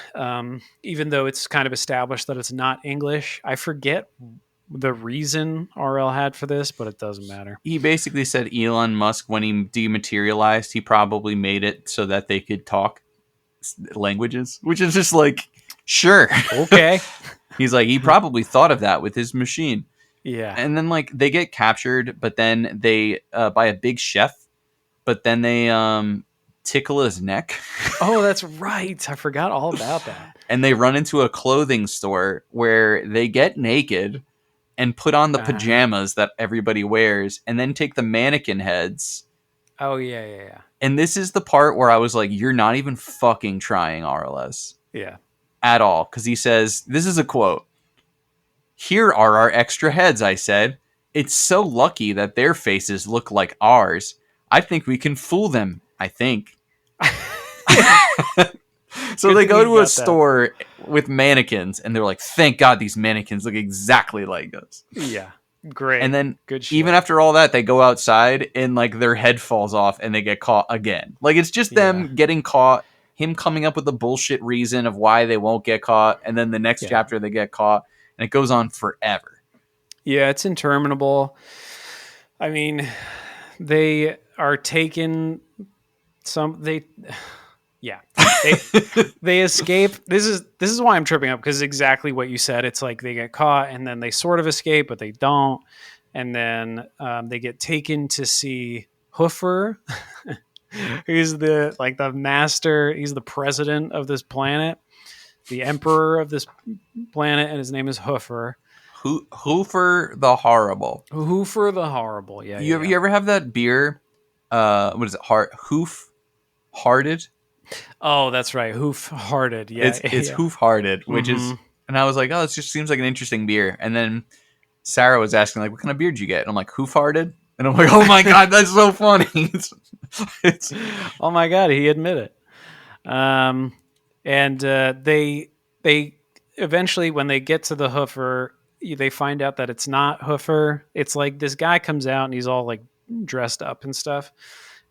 even though it's kind of established that it's not English. I forget the reason RL had for this, but it doesn't matter. He basically said Elon Musk, when he dematerialized, he probably made it so that they could talk languages, which is just like, sure. Okay. He's like, he probably thought of that with his machine. Yeah. And then like they get captured, but then they by a big chef, but then they tickle his neck. Oh, that's right. I forgot all about that. And they run into a clothing store where they get naked and put on the pajamas that everybody wears, and then take the mannequin heads Oh yeah, yeah, yeah. And this is the part where I was like, you're not even fucking trying, RLS, Yeah. at all. Because he says, this is a quote. "Here are our extra heads," I said. "It's so lucky that their faces look like ours. I think we can fool them, I think." So Good they thing go he to a got that. store with mannequins, and they're like, thank God these mannequins look exactly like us. Yeah. Great. And then Good shit. even after all that, they go outside and like their head falls off and they get caught again. Like it's just them Yeah. getting caught, him coming up with a bullshit reason of why they won't get caught, and then the next Yeah. chapter they get caught, and it goes on forever. Yeah, it's interminable. I mean, they are taken yeah. They escape. This is why I'm tripping up, because exactly what you said. It's like they get caught and then they sort of escape, but they don't. And then they get taken to see Hoofer, who's the master. He's the president of this planet, the emperor of this planet, and his name is Hoofer. Hoofer the Horrible. Hoofer the Horrible. Yeah, You yeah, ever, yeah. you ever have that beer? What is it? Hoof Hearted? Oh, that's right. Hoof-hearted. Yeah, It's yeah. Hoof Hearted, which is, Mhm. and I was like, oh, this just seems like an interesting beer. And then Sarah was asking like, what kind of beer did you get? And I'm like, Hoof Hearted. And I'm like, oh my god, that's so funny. It's Oh my god, he admitted it. And they eventually, when they get to the Hoofer, they find out that it's not Hoofer. It's like this guy comes out and he's all like dressed up and stuff.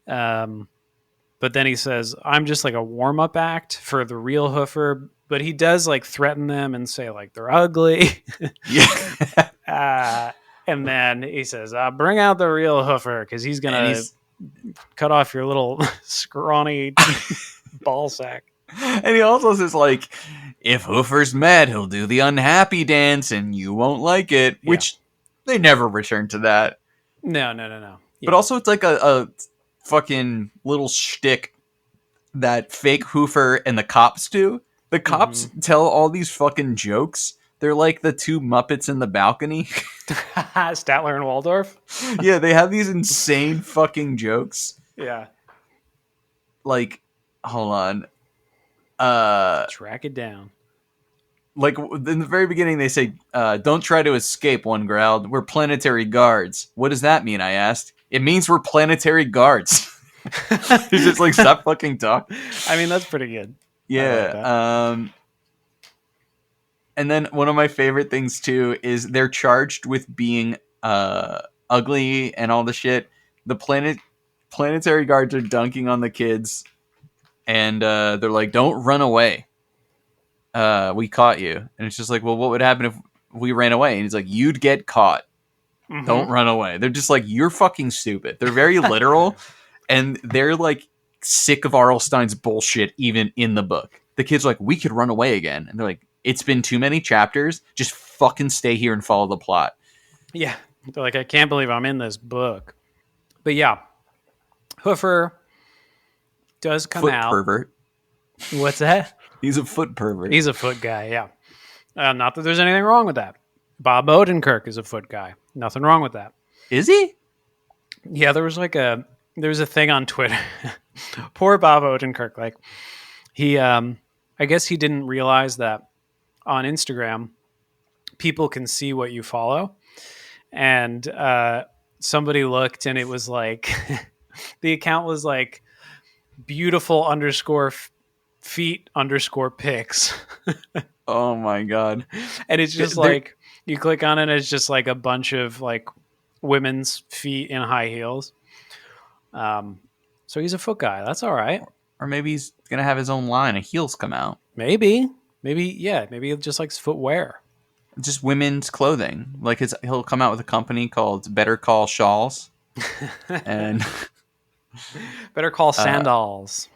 But then he says, "I'm just like a warm up act for the real Hoofer." But he does like threaten them and say like they're ugly. yeah. And then he says, "Bring out the real Hoofer, because he's And gonna cut off your little scrawny ball sack." and he also says like, if Hoofer's mad, he'll do the unhappy dance and you won't like it, Yeah. which they never return to that. No. But also it's like a fucking little shtick that fake Hoofer and the cops do. The cops tell all these fucking jokes. They're like the two Muppets in the balcony. Statler and Waldorf. Yeah, they have these insane fucking jokes. Yeah, Like, hold on. track it down. Like in the very beginning, they say, "Don't try to escape." One growled. "We're planetary guards." "What does that mean?" I asked. "It means we're planetary guards." He's just like, stop fucking talking. I mean, that's pretty good. Yeah. And then one of my favorite things too is they're charged with being ugly and all the shit. The planetary guards are dunking on the kids, and they're like, "Don't run away. We caught you." And it's just like, well, what would happen if we ran away? And he's like, "You'd get caught. Mhm. Don't run away." They're just like, you're fucking stupid. They're very literal, and they're like sick of R.L. Stine's bullshit even in the book. The kids are like, we could run away again. And they're like, it's been too many chapters. Just fucking stay here and follow the plot. Yeah, they're like, I can't believe I'm in this book. But yeah, Hoofer does come Foot out. pervert. What's that? He's a foot pervert. He's a foot guy. Yeah, not that there's anything wrong with that. Bob Odenkirk is a foot guy. Nothing wrong with that. Is he? Yeah, there was a thing on Twitter. Poor Bob Odenkirk. Like he, I guess he didn't realize that on Instagram, people can see what you follow. And somebody looked and it was like, the account was like beautiful feet _ pics. Oh my god. And it's just like, you click on it, and it's just like a bunch of like women's feet in high heels. So he's a foot guy. That's all right. Or maybe he's gonna have his own line of heels come out. Maybe he just likes footwear. Just women's clothing. Like he'll come out with a company called Better Call Shawls. And Better call Sandals.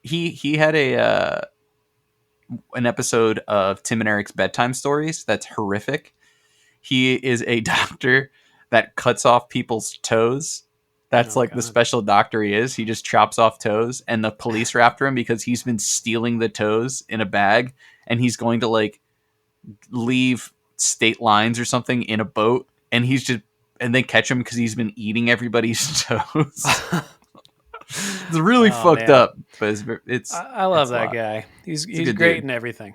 he had an episode of Tim and Eric's Bedtime Stories that's horrific. He is a doctor that cuts off people's toes. That's Oh, like the God. special doctor he is. He just chops off toes, and the police are after him because he's been stealing the toes in a bag, and he's going to like leave state lines or something in a boat, and he's just and they catch him because he's been eating everybody's toes. It's really fucked man. up, but it's I love it's a that lot. guy. He's a good great dude. in everything.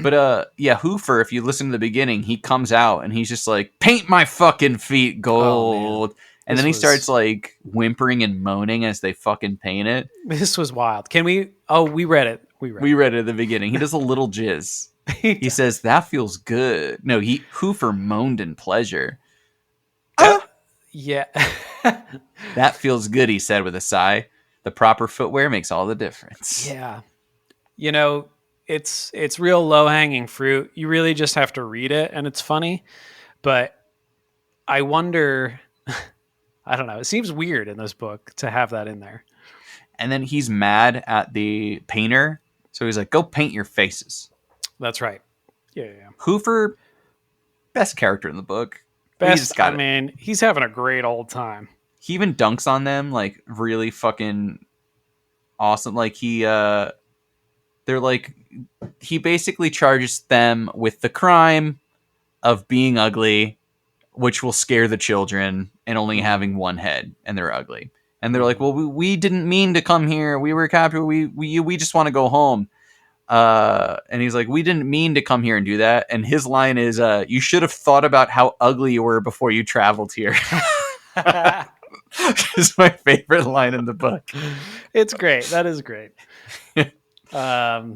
But yeah, Hoofer, if you listen to the beginning, he comes out and he's just like, paint my fucking feet gold. And This then he was- starts like whimpering and moaning as they fucking paint it. This was wild. Can we? Oh, we read it. We read it at the beginning. He does a little jizz. He says, that feels good. No, Hoofer moaned in pleasure. Yeah. That feels good, he said with a sigh. The proper footwear makes all the difference. Yeah. You know, it's real low hanging fruit. You really just have to read it, and it's funny. But I wonder. I don't know. It seems weird in this book to have that in there. And then he's mad at the painter, so he's like, "Go paint your faces." That's right. Yeah. Hoofer, best character in the book. Best. I mean, he's having a great old time. He even dunks on them like really fucking awesome. Like they're like, he basically charges them with the crime of being ugly, which will scare the children, and only having one head, and they're ugly. And they're like, well, we didn't mean to come here. We were captured. We just want to go home. And he's like, we didn't mean to come here and do that. And his line is, you should have thought about how ugly you were before you traveled here. It's my favorite line in the book. It's great. That is great. Yeah,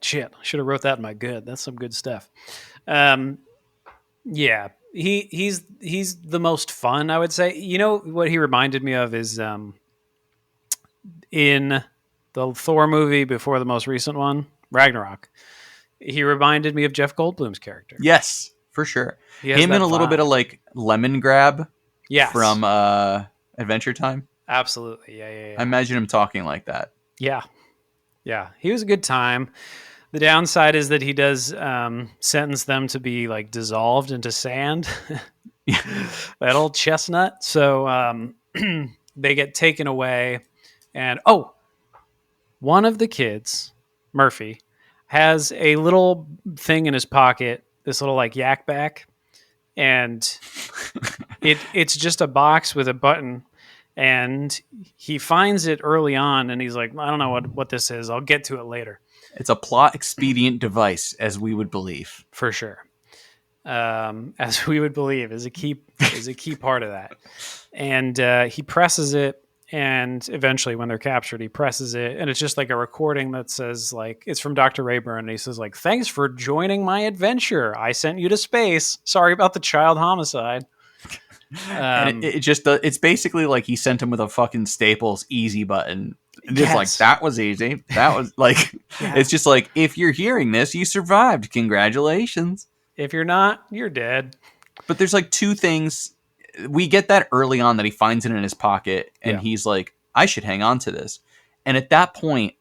shit. I should have wrote that in my good. That's some good stuff. Yeah, he's the most fun, I would say. You know what he reminded me of is in the Thor movie before the most recent one, Ragnarok. He reminded me of Jeff Goldblum's character. Yes, for sure. He has Him that and a little vibe. bit of like Lemon Grab Yes. from Adventure Time. Absolutely. Yeah. I imagine him talking like that. Yeah. He was a good time. The downside is that he does sentence them to be like dissolved into sand. That old chestnut. So they get taken away. And one of the kids, Murphy, has a little thing in his pocket, this little like yak back. And it's just a box with a button. And he finds it early on, and he's like, I don't know what this is. I'll get to it later. It's a plot expedient device, as we would believe. For sure. As we would believe is a key part of that. And he presses it, and eventually when they're captured, he presses it, and it's just like a recording that says, like, it's from Dr. Rayburn, and he says, like, thanks for joining my adventure. I sent you to space. Sorry about the child homicide. And it's basically like he sent him with a fucking Staples easy button. Just like, that was easy. That was like, It's just like, if you're hearing this, you survived. Congratulations. If you're not, you're dead. But there's like two things. We get that early on that he finds it in his pocket, and he's like, I should hang on to this. And at that point,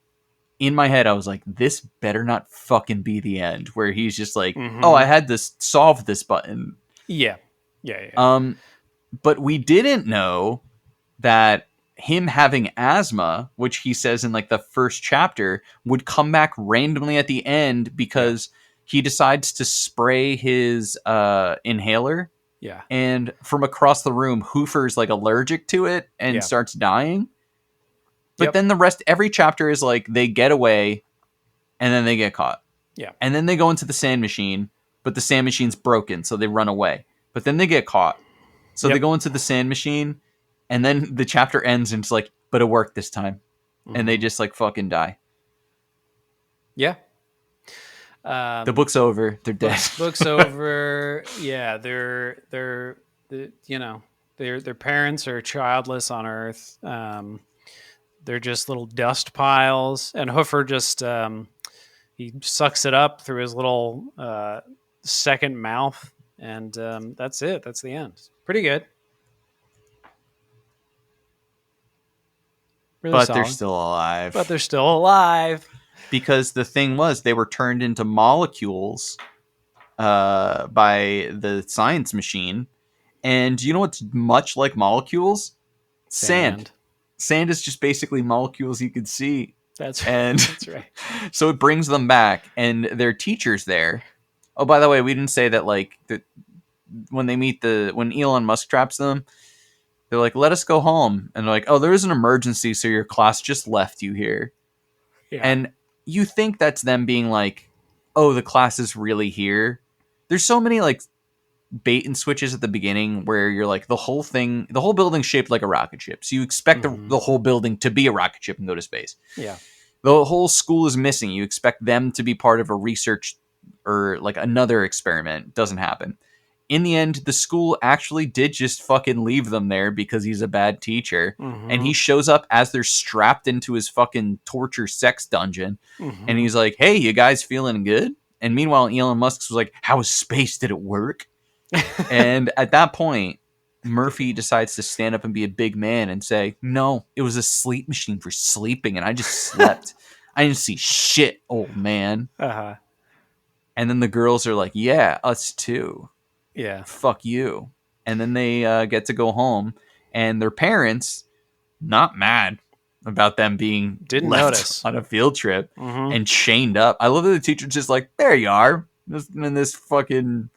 in my head, I was like, this better not fucking be the end, where he's just like, oh, I had to solve this button. Yeah. But we didn't know that him having asthma, which he says in like the first chapter, would come back randomly at the end because he decides to spray his inhaler. Yeah. And from across the room, Hoofer's like allergic to it and starts dying. But then every chapter is like they get away and then they get caught. Yeah. And then they go into the sand machine, but the sand machine's broken, so they run away. But then they get caught. So they go into the sand machine, and then the chapter ends and it's like, but it worked this time. And they just like fucking die. Yeah. The book's over. They're dead. Book's over. Yeah, their parents are childless on Earth. They're just little dust piles, and Hoofer just he sucks it up through his little second mouth, and that's it. That's the end. Pretty good. Really but solid. they're still alive. But they're still alive. Because the thing was, they were turned into molecules by the science machine. And you know what's much like molecules? Sand. Sand is just basically molecules you could see. That's right. So it brings them back, and their teacher's there. Oh, by the way, we didn't say that, like, when Elon Musk traps them, they're like, let us go home. And they're like, oh, there is an emergency, so your class just left you here. Yeah. And you think that's them being like, oh, the class is really here. There's so many like bait and switches at the beginning where you're like, the whole building's shaped like a rocket ship. So you expect the whole building to be a rocket ship and go to space. Yeah. The whole school is missing. You expect them to be part of a research or like another experiment. Doesn't happen. In the end, the school actually did just fucking leave them there because he's a bad teacher. And he shows up as they're strapped into his fucking torture sex dungeon. And he's like, hey, you guys feeling good? And meanwhile, Elon Musk was like, how was space? Did it work? And at that point, Murphy decides to stand up and be a big man and say, no, it was a sleep machine for sleeping. And I just slept. I didn't see shit, old man. Uh-huh. And then the girls are like, yeah, us too. Yeah. Fuck you. And then they get to go home, and their parents, not mad about them being Didn't left notice. on a field trip and chained up. I love that the teacher's just like, there you are, in this fucking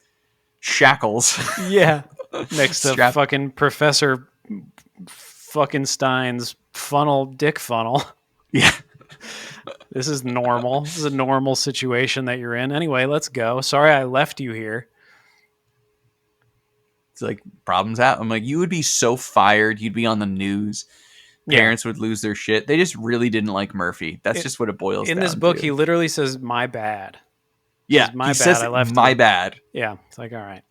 shackles. Yeah. Next to Strap- fucking Professor fucking Stine's dick funnel. Yeah. This is normal. This is a normal situation that you're in. Anyway, let's go. Sorry I left you here. It's like, problems out. I'm like, you would be so fired. You'd be on the news. Parents would lose their shit. They just really didn't like Murphy. That's just what it boils down to. In this book, he literally says, my bad. Yeah, my he bad. says, I left my you. bad. Yeah. It's like, all right.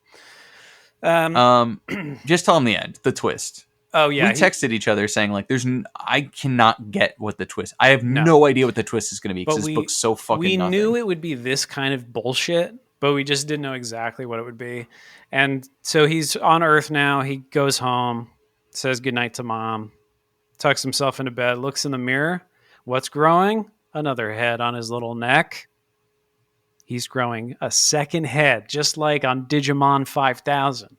Just tell him the end, the twist. Oh, yeah. We texted each other saying, like, I cannot get what the twist. I have no idea what the twist is going to be because this book's so fucking We nothing. knew it would be this kind of bullshit, but we just didn't know exactly what it would be. And so he's on Earth now. He goes home, says goodnight to mom, tucks himself into bed, looks in the mirror. What's growing? Another head on his little neck. He's growing a second head, just like on Digimon 5000.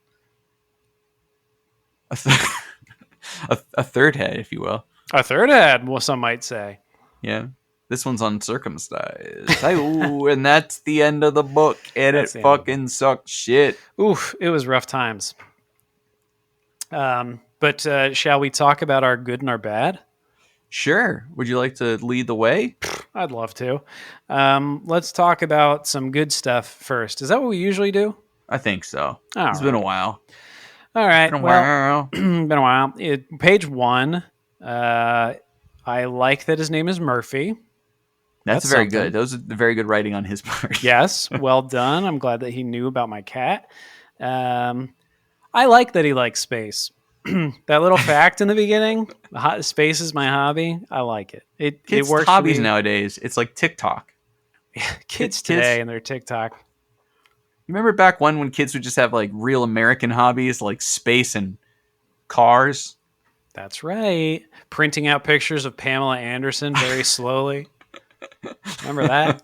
A third head, if you will. A third head, well, some might say. Yeah. This one's uncircumcised. And that's the end of the book. And That's it fucking sucked shit. Oof, it was rough times. But shall we talk about our good and our bad? Sure. Would you like to lead the way? I'd love to. Let's talk about some good stuff first. Is that what we usually do? I think so. All It's been a while. All right. Been a while. Been a while. Page 1. I like that his name is Murphy. That's very something. good. Those are very good writing on his part. Yes, well done. I'm glad that he knew about my cat. I like that he likes space. That little fact in the beginning, space is my hobby. I like it. It works. Hobbies nowadays, it's like TikTok. Kids today and their TikTok. You remember back when kids would just have like real American hobbies like space and cars? That's right. Printing out pictures of Pamela Anderson very slowly. Remember that?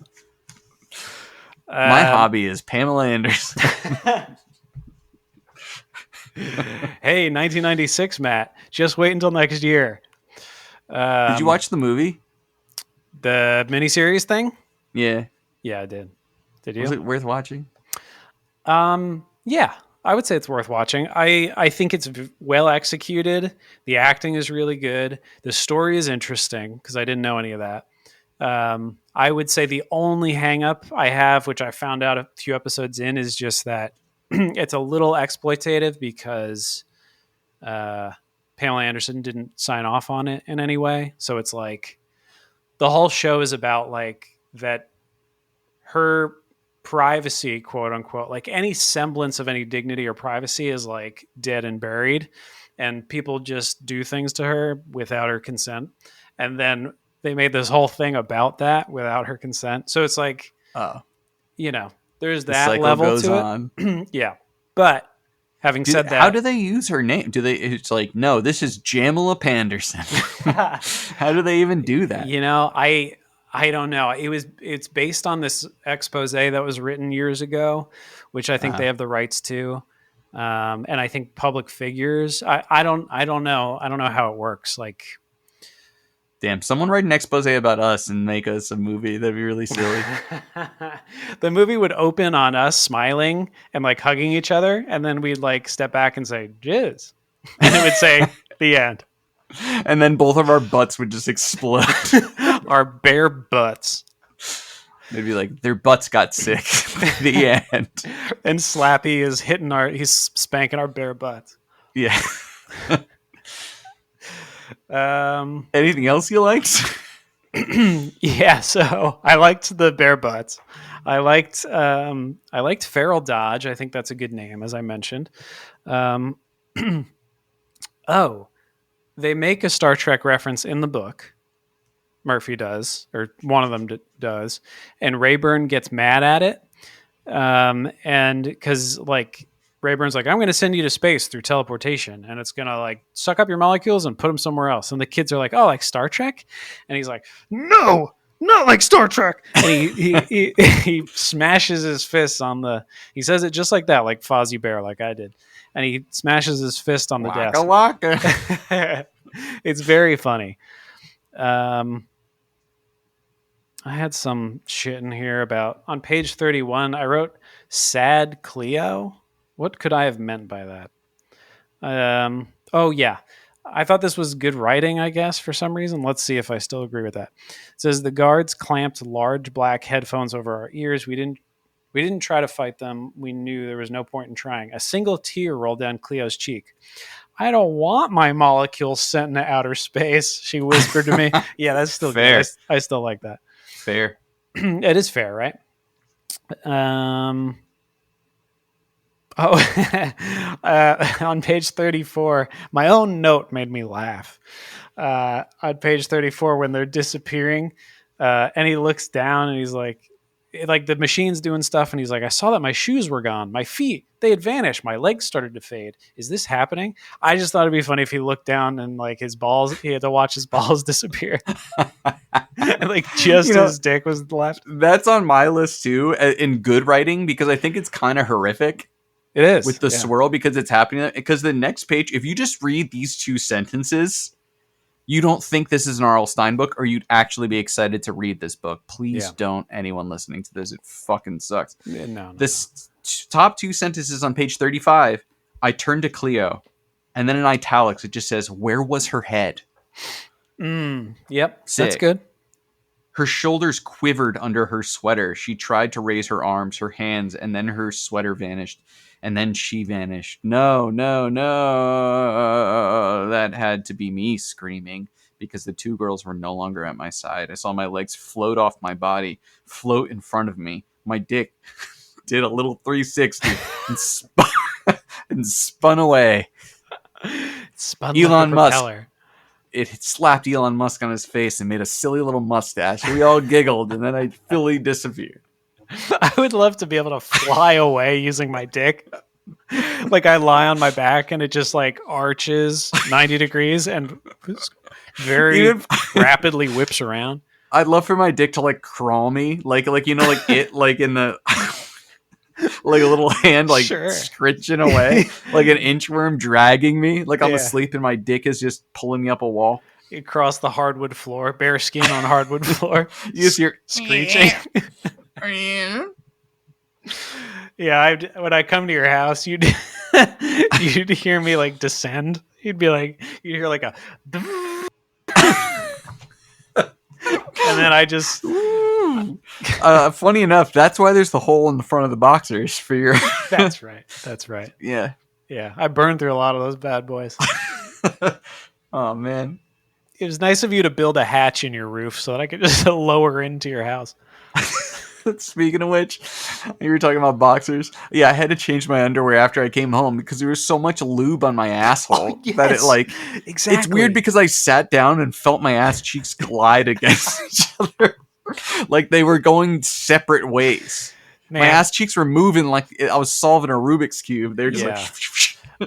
My hobby is Pamela Anderson. Hey, 1996, Matt. Just wait until next year. Did you watch the movie? The miniseries thing? Yeah. Yeah, I did. Did you? Was it worth watching? Yeah, I would say it's worth watching. I think it's well executed. The acting is really good. The story is interesting because I didn't know any of that. I would say the only hang up I have, which I found out a few episodes in, is just that it's a little exploitative because Pamela Anderson didn't sign off on it in any way. So it's like the whole show is about like that her privacy, quote unquote, like any semblance of any dignity or privacy is like dead and buried, and people just do things to her without her consent. And then they made this whole thing about that without her consent. So it's like, there's that level to it. Yeah. But having said that, how do they use her name? It's like, no, this is Jamila Panderson. How do they even do that? I don't know. It's based on this expose that was written years ago, which I think they have the rights to. And I think public figures, I don't know. I don't know how it works. Like, Damn, someone write an expose about us and make us a movie. That'd be really silly. The movie would open on us smiling and like hugging each other, and then we'd like step back and say jizz, and it would say the end. And then both of our butts would just explode. Our bare butts. They'd be like, their butts got sick. The end. And Slappy is he's spanking our bare butts. Yeah. Um, Anything else you liked? yeah, so I liked the bare butts. I liked Feral Dodge. I think that's a good name, as I mentioned. Oh, they make a Star Trek reference in the book. Murphy does, or one of them does, and Rayburn gets mad at it. And because like Rayburn's like, I'm going to send you to space through teleportation, and it's going to like suck up your molecules and put them somewhere else. And the kids are like, oh, like Star Trek? And he's like, no, not like Star Trek. And he smashes his fists on he says it just like that, like Fozzie Bear, like I did. And he smashes his fist on the desk. Waka. It's very funny. I had some shit in here about on page 31. I wrote sad Cleo. What could I have meant by that? Oh yeah. I thought this was good writing, I guess, for some reason. Let's see if I still agree with that. It says the guards clamped large black headphones over our ears. We didn't try to fight them. We knew there was no point in trying. A single tear rolled down Cleo's cheek. I don't want my molecules sent into outer space, she whispered to me. Yeah, that's still fair. Good. I still like that. Fair. It is fair, right? On page 34, my own note made me laugh. On page 34, when they're disappearing, and he looks down and he's like the machine's doing stuff, and he's like, I saw that my shoes were gone. My feet, they had vanished. My legs started to fade. Is this happening? I just thought it'd be funny if he looked down and like his balls, he had to watch his balls disappear. And, like just his dick was left. That's on my list too, in good writing, because I think it's kind of horrific. It is. With the swirl, because it's happening. Because the next page, if you just read these two sentences, you don't think this is an RL Stine book, or you'd actually be excited to read this book. Please don't, anyone listening to this. It fucking sucks. No. Top two sentences on page 35, I turned to Cleo, and then in italics, it just says, where was her head? Yep, sick. That's good. Her shoulders quivered under her sweater. She tried to raise her arms, her hands, and then her sweater vanished. And then she vanished. No. That had to be me screaming, because the two girls were no longer at my side. I saw my legs float off my body, float in front of me. My dick did a little 360 and spun away. Spun Elon like a Musk. propeller. It slapped Elon Musk on his face and made a silly little mustache. We all giggled, and then I fully disappeared. I would love to be able to fly away using my dick. Like I lie on my back and it just like arches 90 degrees and very rapidly whips around. I'd love for my dick to like crawl me, like it like in the like a little hand like scritching away, like an inchworm dragging me, like I'm asleep and my dick is just pulling me up a wall. Across the hardwood floor, bare skin on hardwood floor. You just hear screeching. Yeah, when I come to your house, you'd hear me like descend. You'd hear like a, and then I just. Funny enough, that's why there's the hole in the front of the boxers for your. That's right. Yeah. I burned through a lot of those bad boys. Oh man, it was nice of you to build a hatch in your roof so that I could just lower into your house. Speaking of which, you were talking about boxers. Yeah, I had to change my underwear after I came home because there was so much lube on my asshole that it like exactly. It's weird because I sat down and felt my ass cheeks glide against each other, like they were going separate ways. Man. My ass cheeks were moving like I was solving a Rubik's cube. They're just like.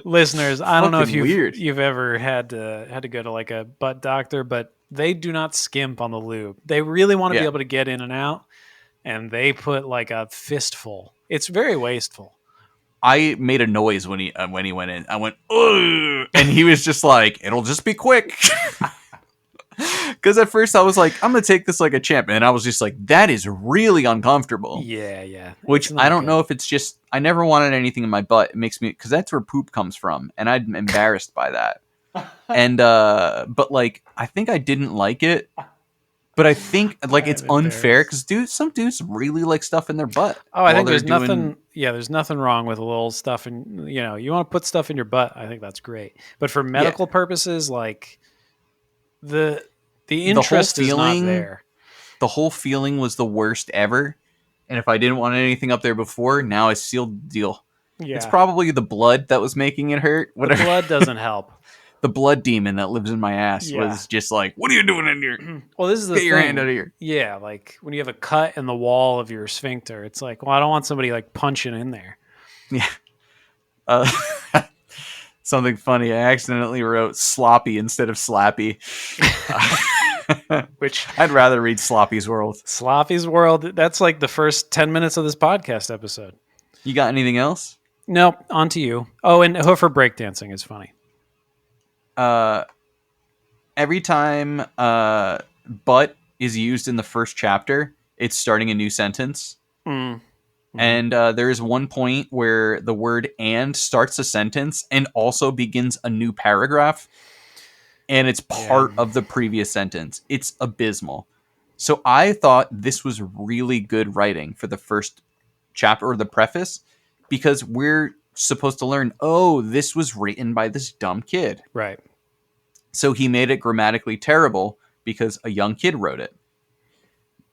Listeners, I don't know if you've ever had to go to like a butt doctor, but they do not skimp on the lube. They really want to be able to get in and out. And they put like a fistful. It's very wasteful. I made a noise when he went in. I went, "Ugh," and he was just like, "It'll just be quick," Because at first I was like, I'm gonna take this like a champ, and I was just like, that is really uncomfortable. Yeah. Which It's not I don't good. know if it's just I never wanted anything in my butt. It makes me because that's where poop comes from, and I'm embarrassed by that. And but like I think I didn't like it, but I think like it's I'm unfair embarrassed. because some dudes really like stuff in their butt. Oh, I while think they're there's doing. nothing. Yeah, there's nothing wrong with a little stuff, and you want to put stuff in your butt. I think that's great. But for Yeah, medical purposes, like the the whole interest is not feeling, there. the whole feeling was the worst ever. And if I didn't want anything up there before, now I sealed the deal. It's Yeah, probably the blood that was making it hurt. the Whatever. blood doesn't help. The blood demon that lives in my ass Yeah. was just like, "What are you doing in here? Well, this is the Get your thing. hand out of here!" Yeah, like when you have a cut in the wall of your sphincter, it's like, well, I don't want somebody like punching in there. Yeah. Uh, something funny. I accidentally wrote sloppy instead of slappy. Which I'd rather read Sloppy's World. Slappy's World. That's like the first 10 minutes of this podcast episode. You got anything else? Nope, on to you. Oh, and Hoofer breakdancing is funny. Every time but is used in the first chapter, it's starting a new sentence. And there is one point where the word and starts a sentence and also begins a new paragraph. And it's part of the previous sentence. It's abysmal. So I thought this was really good writing for the first chapter or the preface because we're supposed to learn, oh, this was written by this dumb kid. Right. So he made it grammatically terrible because a young kid wrote it.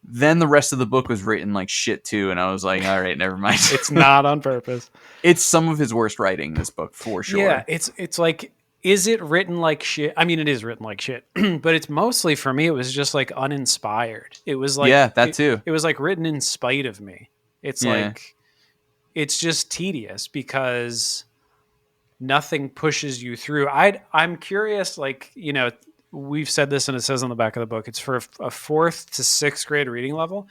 Then the rest of the book was written like shit too, and I was like, all right, never mind. It's not on purpose. It's some of his worst writing, this book, for sure. Yeah, it's like, is it written like shit? I mean, it is written like shit, but it's mostly, for me, it was just like uninspired. It was like, Yeah, that too. It was like written in spite of me. It's like, it's just tedious because nothing pushes you through. I'm curious, like, we've said this and it says on the back of the book, it's for a 4th to 6th grade reading level.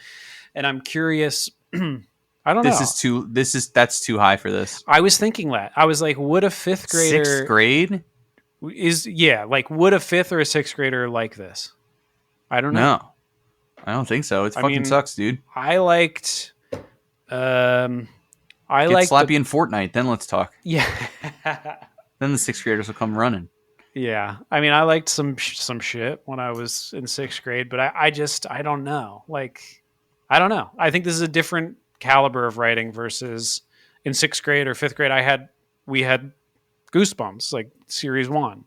And I'm curious, I don't know. That's too high for this. I was thinking that. I was like, would a 5th grader 6th grade? would a 5th or a 6th grader like this? I don't know. No. I don't think so. It fucking sucks, dude. I liked Get Slappy in Fortnite, then let's talk. Yeah. Then the 6th graders will come running. Yeah. I mean, I liked some shit when I was in 6th grade, but I don't know. Like, I don't know. I think this is a different caliber of writing versus in 6th grade or 5th grade. We had Goosebumps, like series 1.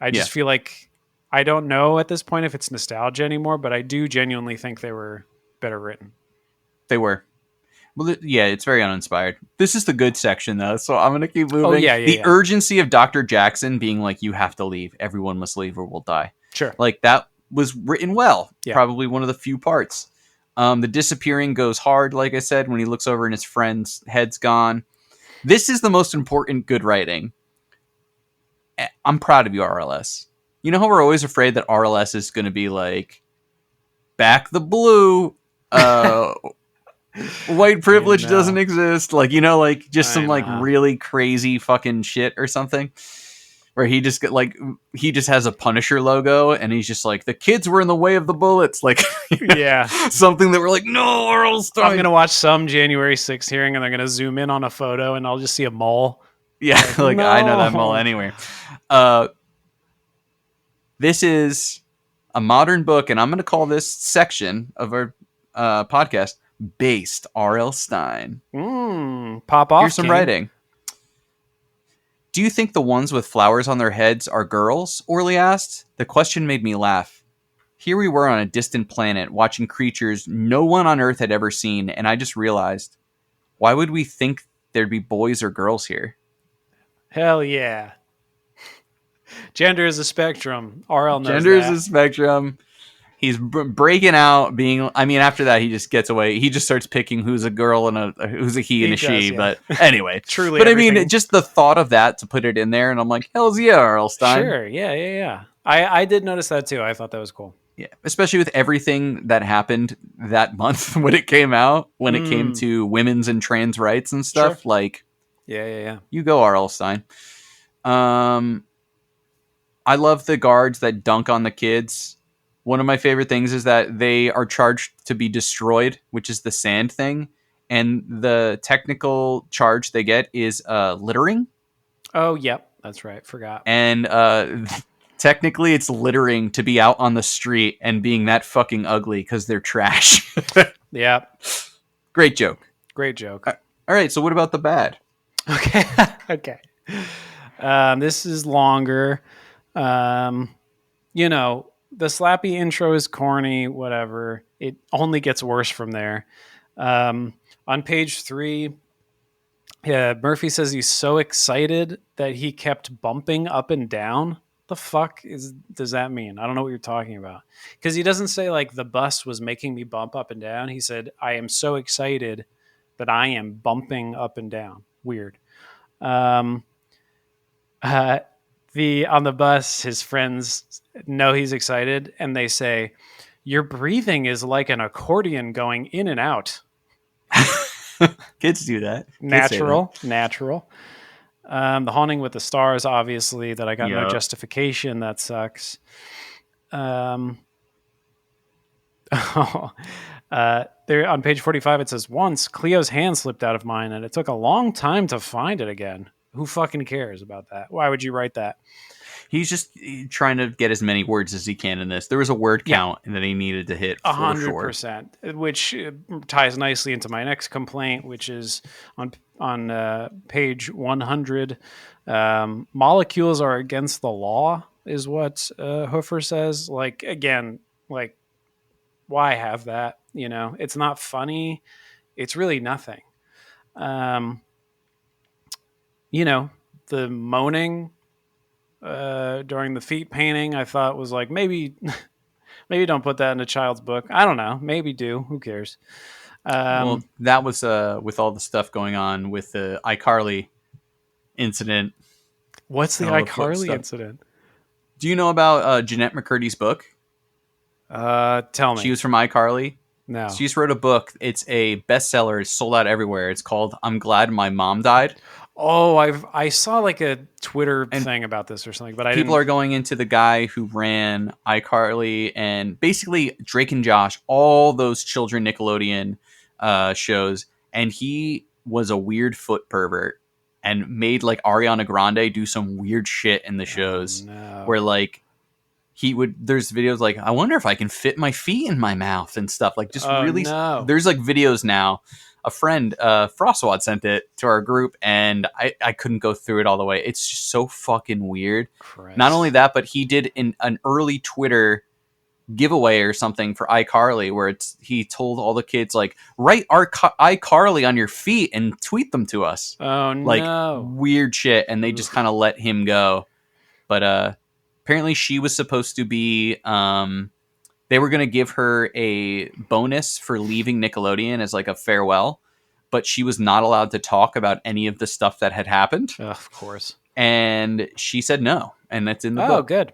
I just feel like, I don't know at this point if it's nostalgia anymore, but I do genuinely think they were better written. They were. Well, yeah, it's very uninspired. This is the good section, though, so I'm going to keep moving. Oh, yeah. The urgency of Dr. Jackson being like, you have to leave. Everyone must leave or we'll die. Sure. Like, that was written well. Yeah. Probably one of the few parts. The disappearing goes hard, like I said, when he looks over and his friend's head's gone. This is the most important good writing. I'm proud of you, RLS. You know how we're always afraid that RLS is going to be like, back the blue, white privilege doesn't exist. Like, just some like really crazy fucking shit or something. Where he just has a Punisher logo and he's just like, the kids were in the way of the bullets. Like, yeah, something that we're like, no, RL Stine. I'm going to watch some January 6th hearing and they're going to zoom in on a photo and I'll just see a mole. Yeah, like no. I know that mole anywhere. This is a modern book, and I'm going to call this section of our podcast Based RL Stine. Pop off. Here's some writing. Do you think the ones with flowers on their heads are girls? Orly asked. The question made me laugh. Here we were on a distant planet, watching creatures no one on Earth had ever seen, and I just realized, why would we think there'd be boys or girls here? Hell yeah. Gender is a spectrum. RL knows Gender that. is a spectrum. He's breaking out, after that, he just gets away. He just starts picking who's a girl and who's a he and a she. Yeah. But anyway, truly. But everything. Just the thought of that to put it in there, and I'm like, hell's yeah, RL Stine. Sure, yeah. I did notice that too. I thought that was cool. Yeah, especially with everything that happened that month when it came out, when it came to women's and trans rights and stuff. Sure. Like, yeah. You go, RL Stine. I love the guards that dunk on the kids. One of my favorite things is that they are charged to be destroyed, which is the sand thing. And the technical charge they get is littering. Oh, yep, that's right. Forgot. And technically, it's littering to be out on the street and being that fucking ugly because they're trash. Yep, Great joke. great joke. All right, so what about the bad? Okay, okay. This is longer. You know, the Slappy intro is corny. Whatever. It only gets worse from there. On page 3, yeah, Murphy says he's so excited that he kept bumping up and down. The fuck does that mean? I don't know what you're talking about. Because he doesn't say like the bus was making me bump up and down. He said I am so excited that I am bumping up and down. Weird. Um, uh, the on the bus, his friends know he's excited, and they say, "Your breathing is like an accordion going in and out." Kids do that. Kids say Natural, natural. The Haunting with the Stars, obviously, that I got no Yup. justification. That sucks. There on page 45, it says, once Cleo's hand slipped out of mine and it took a long time to find it again. Who fucking cares about that? Why would you write that? He's just trying to get as many words as he can in this. There was a word count that he needed to hit for sure. 100%, which ties nicely into my next complaint, which is on page 100. Molecules are against the law, is what Hoofer says. Like, again, like, why have that? You know, it's not funny. It's really nothing. You know, the moaning during the feet painting, I thought was like, maybe don't put that in a child's book. I don't know. Maybe do. Who cares? Well, that was with all the stuff going on with the iCarly incident. What's the and all the foot iCarly stuff. incident? Do you know about Jeanette McCurdy's book? Tell me. She was from iCarly. No. She just wrote a book. It's a bestseller. It's sold out everywhere. It's called "I'm Glad My Mom Died." Oh, I saw like a Twitter thing about this or something, but I People didn't. are going into the guy who ran iCarly and basically Drake and Josh, all those children Nickelodeon shows, and he was a weird foot pervert and made like Ariana Grande do some weird shit in the shows no. where like there's videos like, I wonder if I can fit my feet in my mouth and stuff, like just really no. there's like videos now. A friend, Frostwad, sent it to our group, and I couldn't go through it all the way. It's just so fucking weird. Christ. Not only that, but he did an early Twitter giveaway or something for iCarly, where he told all the kids like, write iCarly on your feet and tweet them to us. Oh Like no. weird shit, and they just kind of let him go. But apparently, she was supposed to be. They were going to give her a bonus for leaving Nickelodeon as like a farewell, but she was not allowed to talk about any of the stuff that had happened. Of course. And she said no, and that's in the Oh, book. good.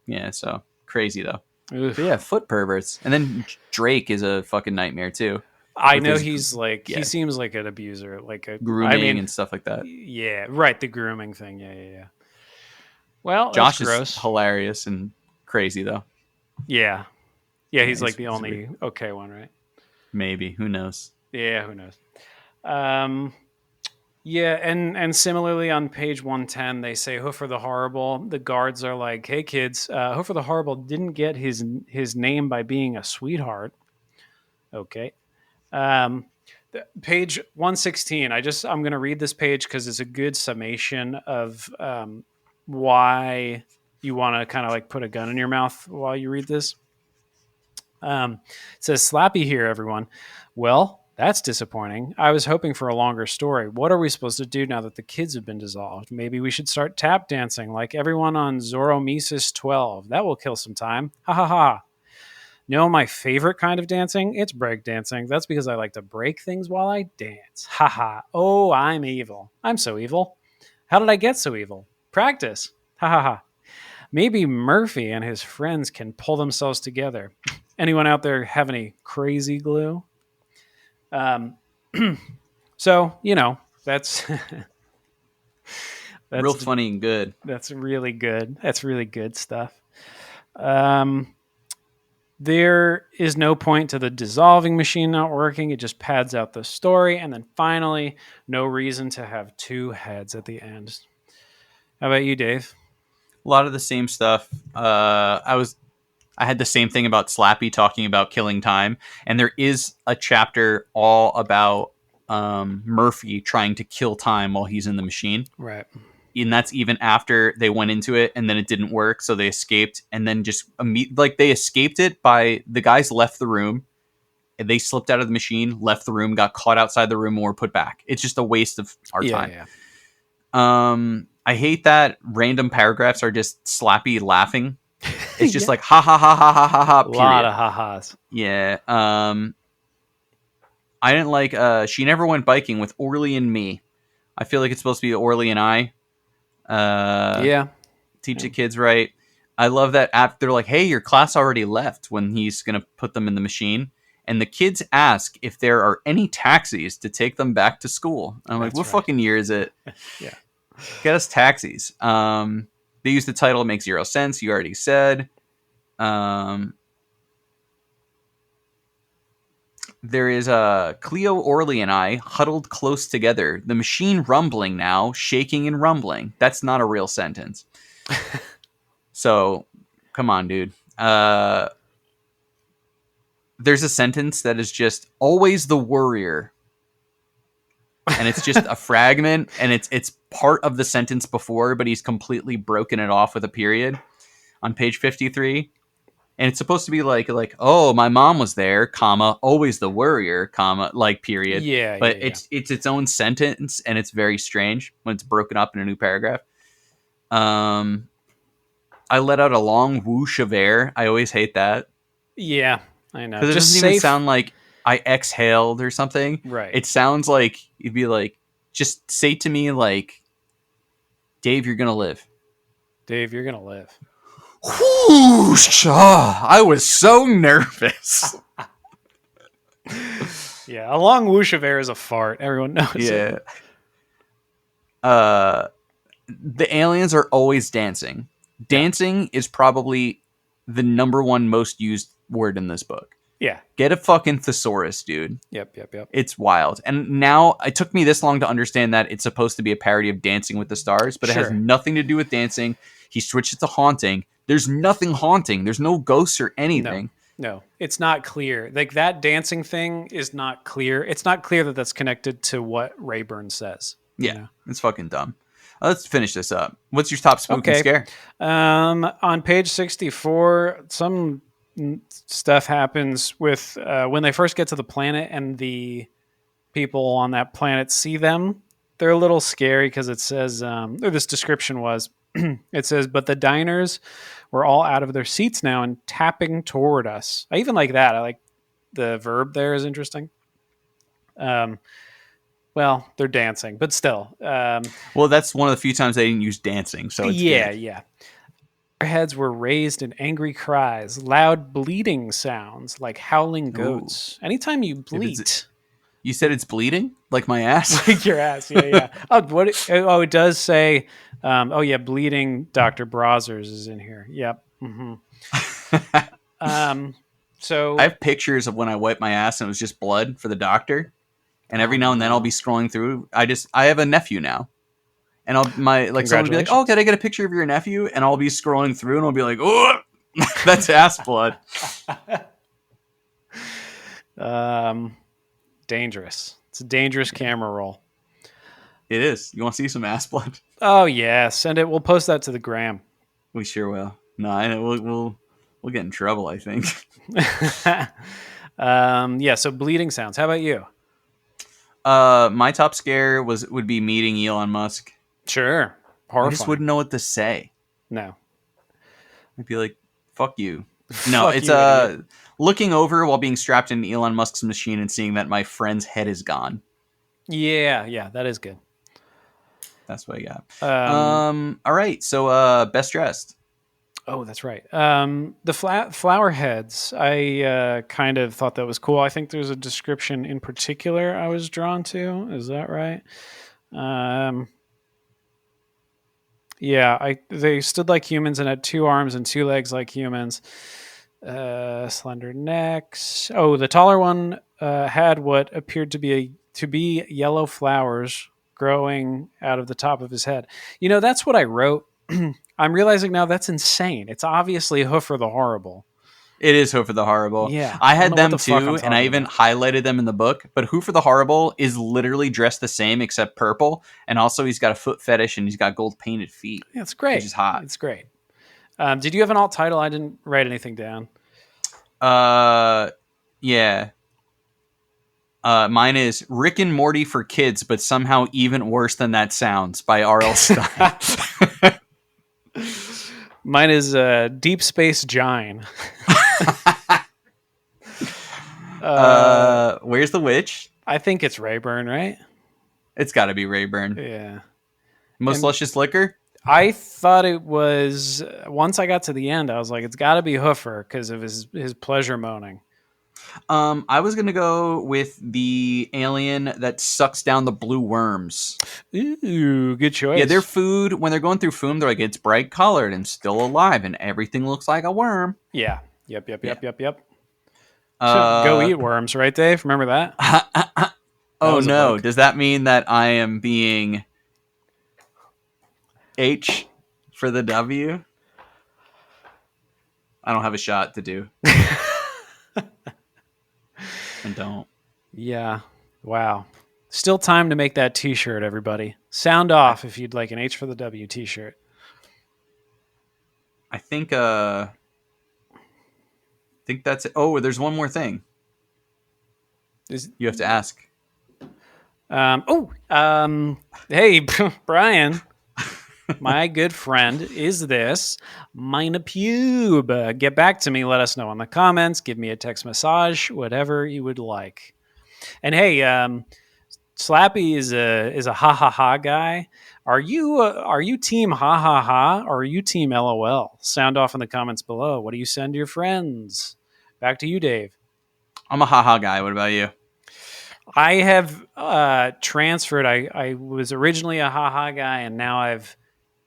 Yeah, so crazy though. Oof. But yeah, foot perverts. And then Drake is a fucking nightmare too. I with know his- he's like yeah. he seems like an abuser, like a Grooming I mean, and stuff like that. yeah, right, the grooming thing. Yeah. Well, Josh that's gross. is hilarious and crazy though. Yeah, he's like the he's only okay one, right? Maybe, who knows? Yeah, who knows? Yeah, and similarly on page 110, they say Hoofer the Horrible. The guards are like, "Hey kids, Hoofer the Horrible didn't get his name by being a sweetheart." Okay. Page 116. I'm going to read this page because it's a good summation of why you want to kind of like put a gun in your mouth while you read this. It says, Slappy here, everyone. Well, that's disappointing. I was hoping for a longer story. What are we supposed to do now that the kids have been dissolved? Maybe we should start tap dancing like everyone on Zoromesis 12. That will kill some time. Ha ha ha. Know my favorite kind of dancing? It's break dancing. That's because I like to break things while I dance. Ha ha. Oh, I'm evil. I'm so evil. How did I get so evil? Practice. Ha ha ha. Maybe Murphy and his friends can pull themselves together. Anyone out there have any crazy glue? So, you know, that's Real funny and good. That's really good. That's really good stuff. There is no point to the dissolving machine not working. It just pads out the story. And then finally, no reason to have two heads at the end. How about you, Dave? A lot of the same stuff. I had the same thing about Slappy talking about killing time, and there is a chapter all about Murphy trying to kill time while he's in the machine. Right. And that's even after they went into it and then it didn't work, so they escaped, and then just like they escaped it by the guys left the room, and they slipped out of the machine, left the room, got caught outside the room, and were put back. It's just a waste of our time. I hate that random paragraphs are just Slappy laughing. It's just like ha ha ha ha ha ha ha. A lot of ha-has. Yeah. I didn't like she never went biking with Orly and me. I feel like it's supposed to be Orly and I. Teach the kids right. I love that after they're like, hey, your class already left, when he's going to put them in the machine. And the kids ask if there are any taxis to take them back to school. And I'm like, what fucking year is it? Yeah. Get us taxis. They use the title. It makes zero sense. You already said. There is Cleo, Orly, and I huddled close together. The machine rumbling now, shaking and rumbling. That's not a real sentence. So, come on, dude. There's a sentence that is just always the worrier. And it's just a fragment, and it's part of the sentence before, but he's completely broken it off with a period on page 53. And it's supposed to be like, oh, my mom was there, comma, always the worrier, comma, like period. Yeah. But it's its own sentence, and it's very strange when it's broken up in a new paragraph. I let out a long whoosh of air. I always hate that. Yeah, I know. Because it doesn't even sound like I exhaled or something. Right. It sounds like you'd be like, just say to me, like, Dave, you're going to live. Dave, you're going to live. Whoosh! I was so nervous. Yeah, a long whoosh of air is a fart. Everyone knows it. The aliens are always dancing. Dancing is probably the number one most used word in this book. Yeah. Get a fucking thesaurus, dude. Yep. It's wild. And now it took me this long to understand that it's supposed to be a parody of Dancing with the Stars, but it has nothing to do with dancing. He switched it to haunting. There's nothing haunting. There's no ghosts or anything. No, it's not clear. Like, that dancing thing is not clear. It's not clear that that's connected to what Rayburn says. Yeah, it's fucking dumb. Let's finish this up. What's your top spook and scare? On page 64, some stuff happens with when they first get to the planet and the people on that planet see them. They're a little scary because it says, or this description was, it says, but the diners were all out of their seats now and tapping toward us. I even like that. I like the verb there is interesting. Well, they're dancing, but still. Well, that's one of the few times they didn't use dancing, so it's good. Yeah. Their heads were raised in angry cries, loud bleating sounds like howling goats. Ooh. Anytime you bleat. You said it's bleeding? Like my ass? Like your ass, yeah. It does say, bleeding Dr. Brazzers is in here. Yep. Mm-hmm. So I have pictures of when I wiped my ass and it was just blood for the doctor. And every now and then I'll be scrolling through. I have a nephew now. And someone will be like, oh, can I get a picture of your nephew? And I'll be scrolling through and I'll be like, oh, that's ass blood. Dangerous. It's a dangerous camera roll. It is. You want to see some ass blood? Oh yeah, send it. We'll post that to the gram. We sure will. No, I know we'll get in trouble, I think. So bleeding sounds. How about you? My top scare would be meeting Elon Musk. Sure. Horrifying. I just wouldn't know what to say. No. I'd be like, fuck you. No, it's looking over while being strapped in Elon Musk's machine and seeing that my friend's head is gone. Yeah, that is good. That's what I got. All right, so best dressed. Oh, that's right. The flower heads. I kind of thought that was cool. I think there's a description in particular I was drawn to. Is that right? They stood like humans and had 2 arms and 2 legs like humans. Slender necks. Oh, the taller one had what appeared to be yellow flowers growing out of the top of his head. You know, that's what I wrote. I'm realizing now that's insane. It's obviously Hoofer the Horrible. It is Hoofer the Horrible. Yeah, I I don't had know what them the fuck I'm too, and I talking even about. highlighted them in the book. But Hoofer the Horrible is literally dressed the same except purple, and also he's got a foot fetish and he's got gold painted feet, Yeah, it's which great. is hot. It's great. Did you have an alt title? I didn't write anything down. Yeah. Mine is Rick and Morty for kids, but somehow even worse than that sounds by RL Stine. Mine is Deep Space Gine. Where's the witch? I think it's Rayburn, right? It's got to be Rayburn. Yeah. Most And- luscious liquor? I thought it was once I got to the end, I was like, it's got to be Hoofer because of his pleasure moaning. I was gonna go with the alien that sucks down the blue worms. Ooh, good choice. Yeah, their food when they're going through food, they're like it's bright colored and still alive, and everything looks like a worm. Yeah. Yep. Yeah. Go eat worms, right, Dave? Remember that? Oh was a no! book. Does that mean that I am being H for the W? I don't have a shot to do. And don't. Yeah. Wow. Still time to make that T-shirt, everybody. Sound off if you'd like an H for the W T-shirt. I think that's it. Oh, there's one more thing. You have to ask. Hey, Brian, my good friend, is this mine a pube? Get back to me. Let us know in the comments. Give me a text massage, whatever you would like. And hey, Slappy is a ha ha ha guy. Are you team ha ha ha or are you team LOL? Sound off in the comments below. What do you send your friends? Back to you, Dave. I'm a haha guy. What about you? I have transferred. I was originally a haha guy, and now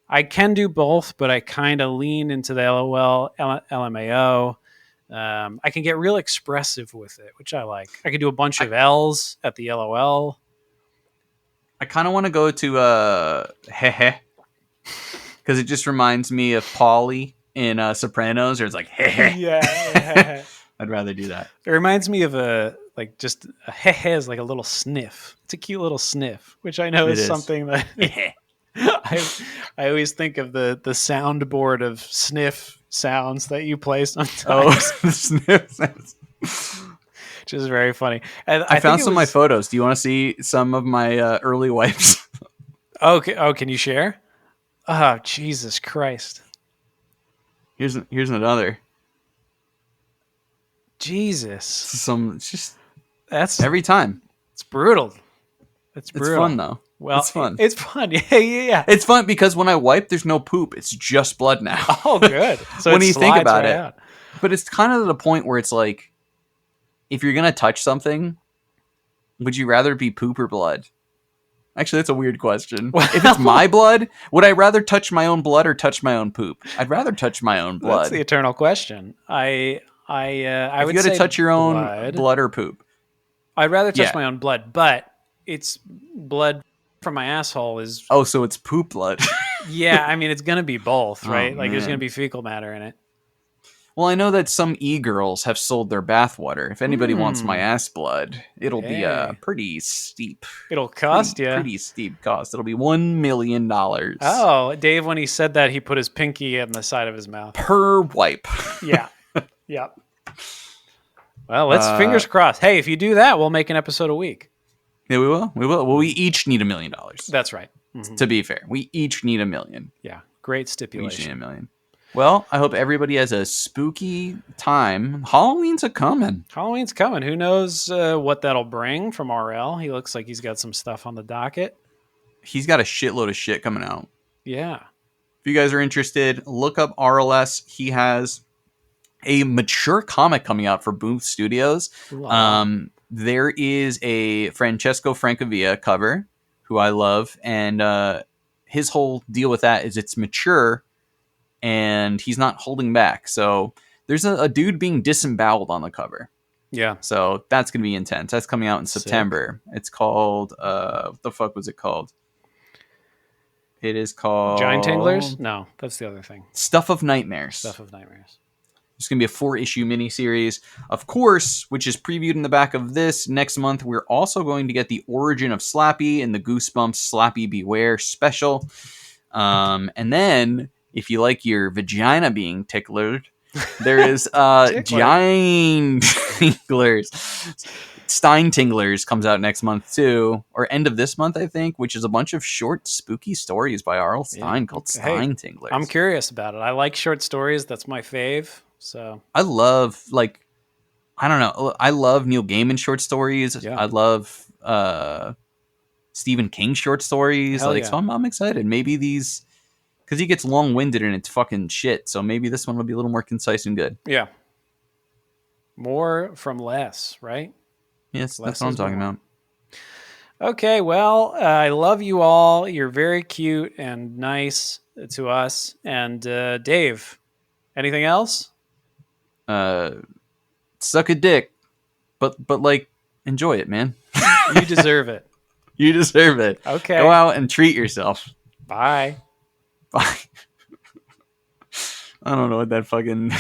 I can do both, but I kind of lean into the LOL, LMAO. I can get real expressive with it, which I like. I can do a bunch of L's at the LOL. I kind of want to go to hehe because it just reminds me of Paulie in Sopranos, where it's like hehe. Yeah. I'd rather do that. It reminds me of just a hehe is like a little sniff. It's a cute little sniff, which I know It is is. something that I always think of the soundboard of sniff sounds that you play sometimes, Oh, sniff. which is very funny. And I found think it some of my was- photos. Do you want to see some of my early wipes? Okay. Oh, can you share? Oh, Jesus Christ. Here's another. Jesus. It's just That's every time. it's brutal. It's brutal. It's fun though. Well, it's fun. It's fun. Yeah. It's fun because when I wipe, there's no poop. It's just blood now. Oh, good. So When it you think slides about right it. out. But it's kind of to the point where it's like, if you're gonna touch something, would you rather be poop or blood? Actually, that's a weird question. If it's my blood, would I rather touch my own blood or touch my own poop? I'd rather touch my own blood. That's the eternal question. I If would you got to say touch your own blood or poop, I'd rather touch Yeah. my own blood, but it's blood from my asshole is oh, so it's poop blood. yeah. I mean, it's gonna be both, Oh, right? Like, there's man. gonna be fecal matter in it. Well, I know that some e-girls have sold their bathwater. If anybody wants my ass blood, it'll be Hey. pretty steep. It'll cost you. Pretty steep cost. It'll be $1 million Oh, Dave, when he said that, he put his pinky on the side of his mouth. per wipe. Yeah. Yep. Well, let's fingers crossed. Hey, if you do that, we'll make an episode a week. Yeah, we will. We will. Well, we each need $1 million. That's right. Mhm. To be fair, we each need $1 million. Yeah. Great We each need stipulation. $1 million. Well, I hope everybody has a spooky time. Halloween's a coming. Halloween's coming. Who knows what that'll bring from RL? He looks like he's got some stuff on the docket. He's got a shitload of shit coming out. Yeah. If you guys are interested, look up RLS. He has a mature comic coming out for Booth Studios. There is a Francesco Francavilla cover, who I love, and his whole deal with that is it's mature, and he's not holding back. So There's a dude being disemboweled on the cover. Yeah. So that's going to be intense. That's coming out in Sick. September. It's called, what the fuck was it called? It is called Giant Tinglers? No, that's the other thing. Stuff of Nightmares. Stuff of Nightmares. It's going to be a 4-issue miniseries. Of course, which is previewed in the back of this. Next month, we're also going to get the origin of Slappy in the Goosebumps Slappy Beware special. And then, if you like your vagina being ticklered, there is Giant Tinglers. Stine Tinglers comes out next month too, or end of this month, I think, which is a bunch of short, spooky stories by RL Stine called Stine Tinglers. I'm curious about it. I like short stories. That's my fave. So I love, like, I don't know. I love Neil Gaiman short stories. Yeah. I love Stephen King short stories. Hell like, yeah. so I'm excited. Maybe these, because he gets long-winded and it's fucking shit. So maybe this one will be a little more concise and good. yeah, more from less, right? Yes, Less that's what I'm is talking more. about. Okay, well, I love you all. You're very cute and nice to us. And Dave, anything else? Suck a dick, but like, enjoy it, man. You deserve it. You deserve it. Okay. Go out and treat yourself. Bye. Bye. I don't know what that fucking